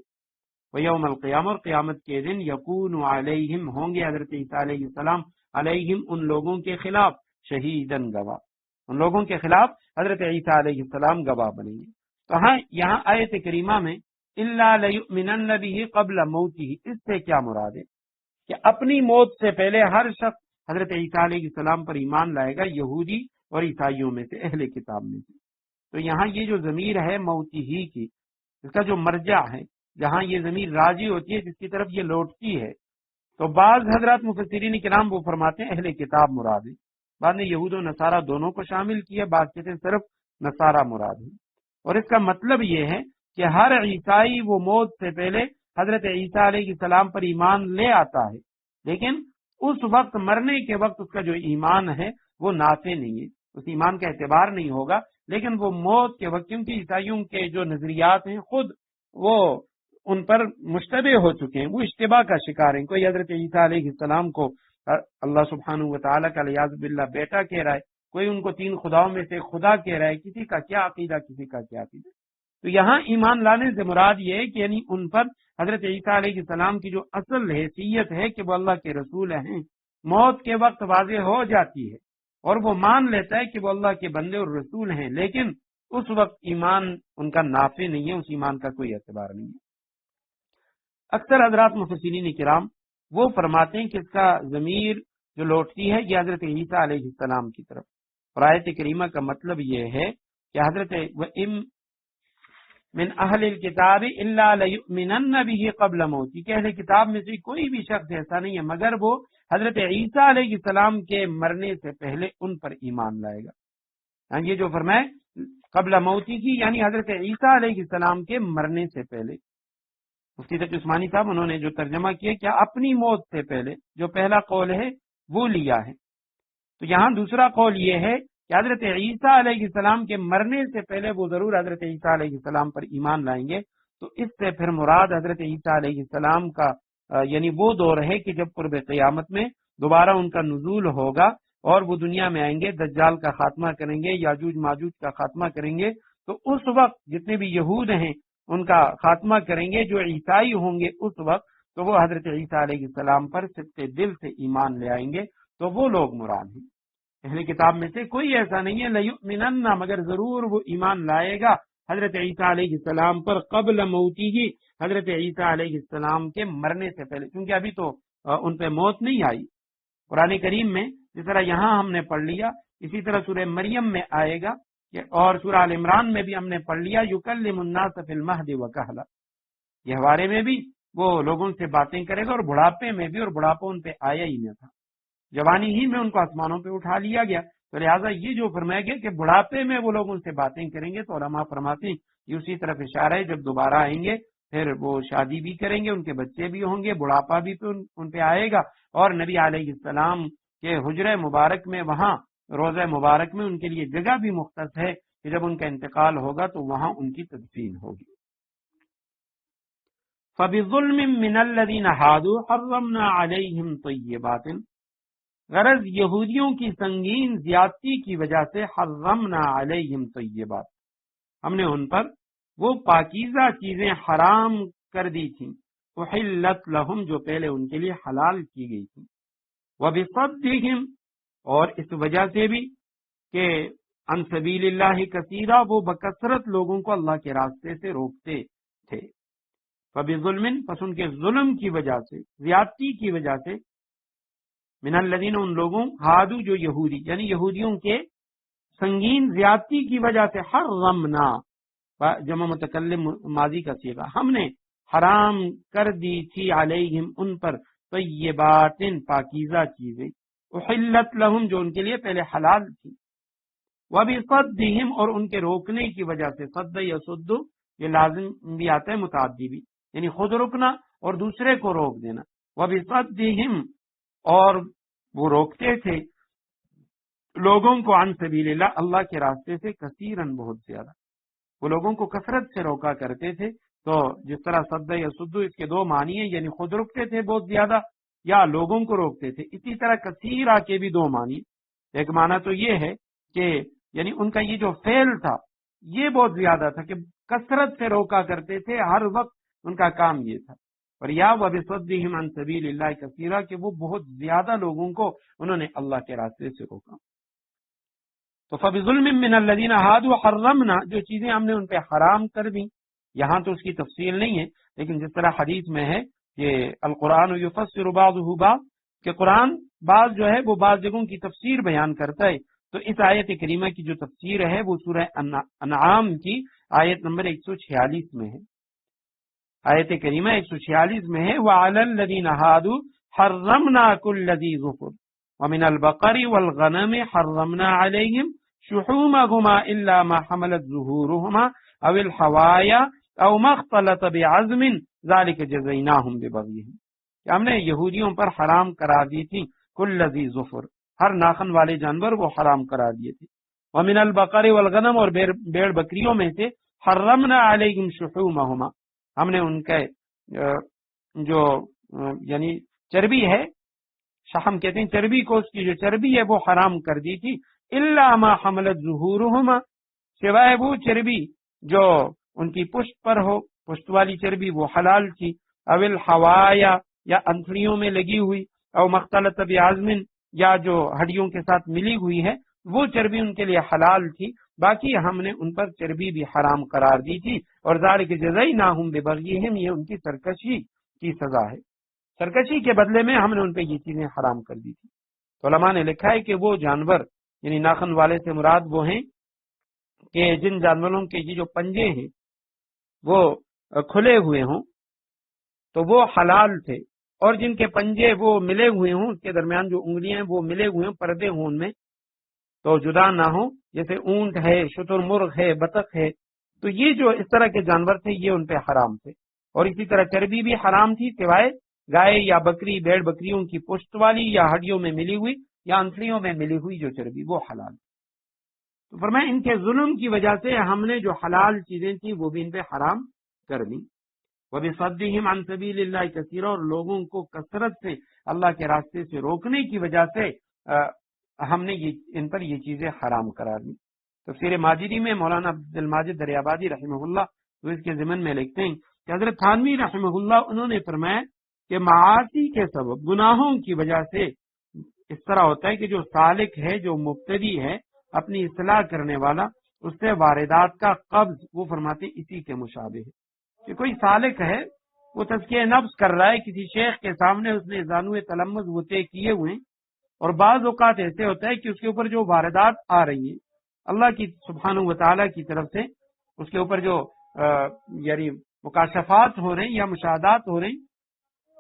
ویوم القیامہ، اور قیامت کے دن، یکون علیہم، ہوں گے حضرت عیسیٰ علیہ السلام، علیہم، ان لوگوں کے خلاف، شہیدن، گواہ، ان لوگوں کے خلاف حضرت عیسیٰ علیہ السلام گواہ بنیں گے۔ تو ہاں یہاں آیت کریمہ میں الا لیؤمنن بہ قبل موتہ، اس سے کیا مراد ہے کہ اپنی موت سے پہلے ہر شخص حضرت عیسیٰ علیہ السلام پر ایمان لائے گا، یہودی اور عیسائیوں میں سے، اہل کتاب میں سے۔ تو یہاں یہ جو ضمیر ہے موتہ کی، اس کا جو مرجع ہے، جہاں یہ ضمیر راجی ہوتی ہے جس کی طرف یہ لوٹتی ہے، تو بعض حضرات مفسرین کرام وہ فرماتے ہیں اہل کتاب مراد ہے، بعد نے یہود و نصارہ دونوں کو شامل کیا، بعض کہتے ہیں صرف نصارہ مراد ہے۔ اور اس کا مطلب یہ ہے کہ ہر عیسائی وہ موت سے پہلے حضرت عیسیٰ علیہ السلام پر ایمان لے آتا ہے، لیکن اس وقت مرنے کے وقت اس کا جو ایمان ہے وہ نافع نہیں ہے، اس ایمان کا اعتبار نہیں ہوگا، لیکن وہ موت کے وقت، کیونکہ عیسائیوں کے جو نظریات ہیں خود وہ ان پر مشتبہ ہو چکے ہیں، وہ اشتباہ کا شکار ہیں، کوئی حضرت عیسیٰ علیہ السلام کو اللہ سبحانہ و تعالیٰ کا علیاذ باللہ بیٹا کہہ رہا ہے، کوئی ان کو 3 خداؤں میں سے خدا کہہ رہا ہے، کسی کا کیا عقیدہ، کسی کا کیا عقیدہ۔ تو یہاں ایمان لانے سے مراد یہ ہے کہ یعنی ان پر حضرت عیسیٰ علیہ السلام کی جو اصل حیثیت ہے کہ وہ اللہ کے رسول ہیں، موت کے وقت واضح ہو جاتی ہے اور وہ مان لیتا ہے کہ وہ اللہ کے بندے اور رسول ہیں، لیکن اس وقت ایمان ان کا نافع نہیں ہے، اس ایمان کا کوئی اعتبار نہیں ہے۔ اکثر حضرات مفسرین کرام وہ فرماتے ہیں کہ اس کا ضمیر جو لوٹتی ہے یہ حضرت عیسیٰ علیہ السلام کی طرف، اور آیت کریمہ کا مطلب یہ ہے کہ حضرت وَإِن من اہل الکتاب الا لیؤمنن بہ قبل موتی، کہ اہل کتاب میں سے کوئی بھی شخص ایسا نہیں ہے مگر وہ حضرت عیسیٰ علیہ السلام کے مرنے سے پہلے ان پر ایمان لائے گا۔ یہ جو فرمائے قبل موتی کی یعنی حضرت عیسیٰ علیہ السلام کے مرنے سے پہلے۔ مفتی تقی عثمانی صاحب انہوں نے جو ترجمہ کیا کیا اپنی موت سے پہلے، جو پہلا قول ہے وہ لیا ہے، تو یہاں دوسرا قول یہ ہے کہ حضرت عیسیٰ علیہ السلام کے مرنے سے پہلے وہ ضرور حضرت عیسیٰ علیہ السلام پر ایمان لائیں گے۔ تو اس سے پھر مراد حضرت عیسیٰ علیہ السلام کا یعنی وہ دور ہے کہ جب قرب قیامت میں دوبارہ ان کا نزول ہوگا اور وہ دنیا میں آئیں گے، دجال کا خاتمہ کریں گے، یاجوج ماجوج کا خاتمہ کریں گے، تو اس وقت جتنے بھی یہود ہیں ان کا خاتمہ کریں گے، جو عیسائی ہوں گے اس وقت تو وہ حضرت عیسیٰ علیہ السلام پر سچے دل سے ایمان لے آئیں گے، تو وہ لوگ مراد ہیں۔ اہل کتاب میں سے کوئی ایسا نہیں ہے لیؤمنن، مگر ضرور وہ ایمان لائے گا حضرت عیسیٰ علیہ السلام پر قبل موتی ہی، حضرت عیسیٰ علیہ السلام کے مرنے سے پہلے، کیونکہ ابھی تو ان پہ موت نہیں آئی۔ قرآن کریم میں جس طرح یہاں ہم نے پڑھ لیا، اسی طرح سورہ مریم میں آئے گا اور سورہ آل عمران میں بھی ہم نے پڑھ لیا یکلم الناس فی المہد وکہلا، یہ حوارے میں بھی وہ لوگوں سے باتیں کرے گا اور بڑھاپے میں بھی، اور بڑھاپا ان پہ آیا ہی نہ تھا، جوانی ہی میں ان کو آسمانوں پہ اٹھا لیا گیا، تو لہٰذا یہ جو فرمایا گیا کہ بڑھاپے میں وہ لوگ ان سے باتیں کریں گے، تو علماء فرماتے ہیں یہ اسی طرف اشارہ ہے، جب دوبارہ آئیں گے پھر وہ شادی بھی کریں گے، ان کے بچے بھی ہوں گے، بڑھاپا بھی ان پہ آئے گا، اور نبی علیہ السلام کے حجرہ مبارک میں، وہاں روضہ مبارک میں ان کے لیے جگہ بھی مختص ہے کہ جب ان کا انتقال ہوگا تو وہاں ان کی تدفین ہوگی۔ فَبِظُلْمٍ مِّنَ الَّذِينَ هَادُوا حَرَّمْنَا عَلَيْهِمْ طَيِّبَاتٍ، غرض یہودیوں کی سنگین زیادتی کی وجہ سے حرمنا علیہم طیبات، ہم نے ان پر وہ پاکیزہ چیزیں حرام کر دی تھیں، احلت لہم جو پہلے ان کے لیے حلال کی گئی تھیں، وبصدہم اور اس وجہ سے بھی کہ عن سبیل اللہ کثیرا وہ بکثرت لوگوں کو اللہ کے راستے سے روکتے تھے، فبظلم پس ان کے ظلم کی وجہ سے، زیادتی کی وجہ سے، من الذین ان لوگوں، ہادو جو یہودی یعنی یہودیوں کے سنگین زیادتی کی وجہ سے، حرمنا جمع متکلم ماضی کا صیغہ، ہم نے حرام کر دی تھی علیہم ان پر طیبات پاکیزہ چیزیں، احلت لہم جو ان کے لیے پہلے حلال تھی، وبصدہم اور ان کے روکنے کی وجہ سے، صد یصد یہ لازم بھی آتا ہے متعدی بھی، یعنی خود رکنا اور دوسرے کو روک دینا، وبصدہم اور وہ روکتے تھے لوگوں کو عن سبیل اللہ اللہ کے راستے سے، کثیرن بہت زیادہ، وہ لوگوں کو کثرت سے روکا کرتے تھے۔ تو جس طرح صد یا صد اس کے دو معنی ہیں، یعنی خود رکتے تھے بہت زیادہ یا لوگوں کو روکتے تھے، اسی طرح کثیرہ کے بھی دو معنی، ایک معنی تو یہ ہے کہ یعنی ان کا یہ جو فعل تھا یہ بہت زیادہ تھا کہ کثرت سے روکا کرتے تھے، ہر وقت ان کا کام یہ تھا، اور یا وبصدہم عن سبیل اللہ کثیرہ کہ وہ بہت زیادہ لوگوں کو انہوں نے اللہ کے راستے سے روکا۔ تو فبظلم من الذین ہادوا حرمنا جو چیزیں ہم نے ان پہ حرام کر دی، یہاں تو اس کی تفصیل نہیں ہے، لیکن جس طرح حدیث میں ہے کہ القرآن یفسر بعضہ بعض، کہ قرآن بعض جو ہے وہ بعض جگہوں کی تفسیر بیان کرتا ہے، تو اس آیت کریمہ کی جو تفسیر ہے وہ سورہ انعام کی آیت نمبر 146 میں ہے، آیت کریمہ 146 میں ہے، وَعَلَى الَّذِينَ هَادُوا حَرَّمْنَا كُلَّ ذِي ظُفُرٍ وَمِنَ الْبَقَرِ وَالْغَنَمِ حَرَّمْنَا عَلَيْهِمْ شُحُومَهُمَا إِلَّا مَا حَمَلَتْ ظُهُورُهُمَا أَوِ الْحَوَايَا أَوْ مَا اخْتَلَطَ بِعَظْمٍ ذَلِكَ جَزَيْنَاهُمْ بِبَغْيِهِمْ، کہ ہم نے یہودیوں پر حرام کرا دی تھی كُلَّ ذِي ظُفُرٍ ہر ناخن والے جانور وہ حرام کرا دیے تھے، وَمِنَ الْبَقَرِ وَالْغَنَمِ اور بیڑ بکریوں میں سے حرمنا علیہم شحومہما ہم نے ان کے جو یعنی چربی ہے، شحم کہتے ہیں چربی کو، اس کی جو چربی ہے وہ حرام کر دی تھی، الا ما حملت ظہورہما، سوائے وہ چربی جو ان کی پشت پر ہو، پشت والی چربی وہ حلال تھی، اول حوایا یا انتڑیوں میں لگی ہوئی، او مختلط بعظم یا جو ہڈیوں کے ساتھ ملی ہوئی ہے، وہ چربی ان کے لیے حلال تھی، باقی ہم نے ان پر چربی بھی حرام قرار دی تھی، اور ذالک جزیناہم ببغیہم، یہ ان کی سرکشی کی سزا ہے، سرکشی کے بدلے میں ہم نے ان پہ یہ چیزیں حرام کر دی تھی۔ تو علماء نے لکھا ہے کہ وہ جانور یعنی ناخن والے سے مراد وہ ہیں کہ جن جانوروں کے یہ جو پنجے ہیں وہ کھلے ہوئے ہوں تو وہ حلال تھے، اور جن کے پنجے وہ ملے ہوئے ہوں، اس کے درمیان جو انگلیاں ہیں وہ ملے ہوئے ہوں، پردے ہوں ان میں تو جدا نہ ہوں، جیسے اونٹ ہے، شتر مرغ ہے، بطخ ہے، تو یہ جو اس طرح کے جانور تھے یہ ان پہ حرام تھے۔ اور اسی طرح چربی بھی حرام تھی سوائے گائے یا بکری، بیڑ بکریوں کی پشت والی یا ہڈیوں میں ملی ہوئی یا انتڑیوں میں ملی ہوئی جو چربی وہ حلال۔ تو فرمایا ان کے ظلم کی وجہ سے ہم نے جو حلال چیزیں تھیں وہ بھی ان پہ حرام کر دی۔ وَبِصَدِّهِمْ عَنْ سَبِيلِ اللَّهِ كَثِيرًا، اور لوگوں کو کثرت سے اللہ کے راستے سے روکنے کی وجہ سے ہم نے ان پر یہ چیزیں حرام قرار دی۔ تفسیر ماجدی میں مولانا عبد الماجد دریابادی رحمہ اللہ تو اس کے ضمن میں لکھتے ہیں کہ حضرت تھانوی رحمہ اللہ انہوں نے فرمایا کہ معاصی کے سبب، گناہوں کی وجہ سے اس طرح ہوتا ہے کہ جو سالک ہے، جو مبتدی ہے، اپنی اصلاح کرنے والا، اس سے واردات کا قبض، وہ فرماتے اسی کے مشابہ ہے کہ کوئی سالک ہے، وہ تزکیہ نفس کر رہا ہے کسی شیخ کے سامنے، اس نے زانوِ تلمذ وہ طے کیے ہوئے ہیں، اور بعض اوقات ایسے ہوتا ہے کہ اس کے اوپر جو واردات آ رہی ہیں اللہ کی سبحانہ و تعالیٰ کی طرف سے، اس کے اوپر جو یعنی مکاشفات ہو رہے ہیں یا مشاہدات ہو رہے ہیں،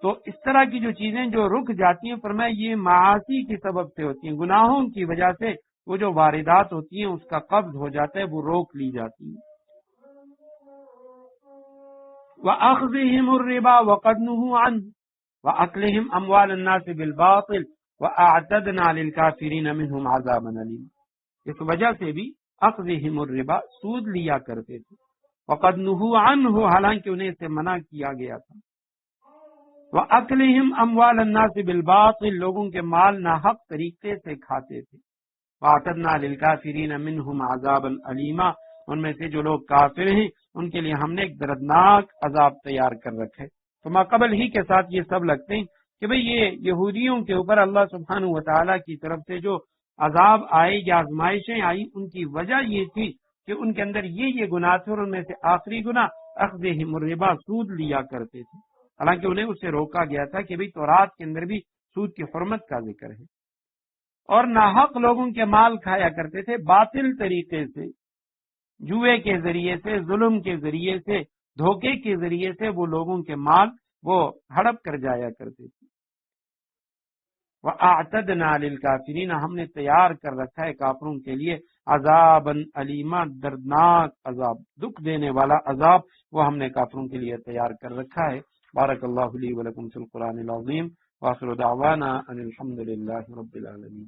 تو اس طرح کی جو چیزیں جو رک جاتی ہیں، فرمایا یہ معاصی کی سبب سے ہوتی ہیں، گناہوں کی وجہ سے وہ جو واردات ہوتی ہیں اس کا قبض ہو جاتا ہے، وہ روک لی جاتی ہیں۔ وَأَخْذِهِمُ الرِّبَا وَقَدْ نُهُوا عَنْهُ وَأَكْلِهِمْ أَمْوَالَ النَّاسِ بِالْبَاطِلِ وَأَعْتَدْنَا لِلْكَافِرِينَ مِنْهُمْ عَذَابًا أَلِيمًا، اس وجہ سے بھی أَخْذِهِمُ الرِّبَا، سود لیا کرتے تھے، وَقَدْ نُهُوا عَنْهُ، حالانکہ انہیں سے منع کیا گیا تھا، وَأَكْلِهِمْ أَمْوَالَ النَّاسِ بِالْبَاطِلِ، لوگوں کے مال ناحق طریقے سے کھاتے تھے، وَأَعْتَدْنَا لِلْكَافِرِينَ مِنْهُمْ عَذَابًا أَلِيمًا، ان میں سے جو لوگ کافر ہیں ان کے لیے ہم نے ایک دردناک عذاب تیار کر رکھے۔ تو ماقبل ہی کے ساتھ یہ سب لگتے ہیں کہ بھئی یہ یہودیوں کے اوپر اللہ سبحانہ و تعالیٰ کی طرف سے جو عذاب آئے یا آزمائشیں آئی، ان کی وجہ یہ تھی کہ ان کے اندر یہ گناہ تھے، اور ان میں سے آخری گناہ اخذہم الربا، سود لیا کرتے تھے، حالانکہ انہیں اس سے روکا گیا تھا کہ بھئی تورات کے اندر بھی سود کی حرمت کا ذکر ہے، اور ناحق لوگوں کے مال کھایا کرتے تھے، باطل طریقے سے، جوئے کے ذریعے سے، ظلم کے ذریعے سے، دھوکے کے ذریعے سے وہ لوگوں کے مال وہ ہڑپ کر جایا کرتے تھے۔ وَأَعْتَدْنَا لِلْكَافِرِينَ، ہم نے تیار کر رکھا ہے کافروں کے لیے عذابًا علیما، دردناک عذاب، دکھ دینے والا عذاب وہ ہم نے کافروں کے لیے تیار کر رکھا ہے۔ بارک اللہ لی ولکم فی القرآن العظیم، وآخر دعوانا ان الحمد للہ رب العالمین۔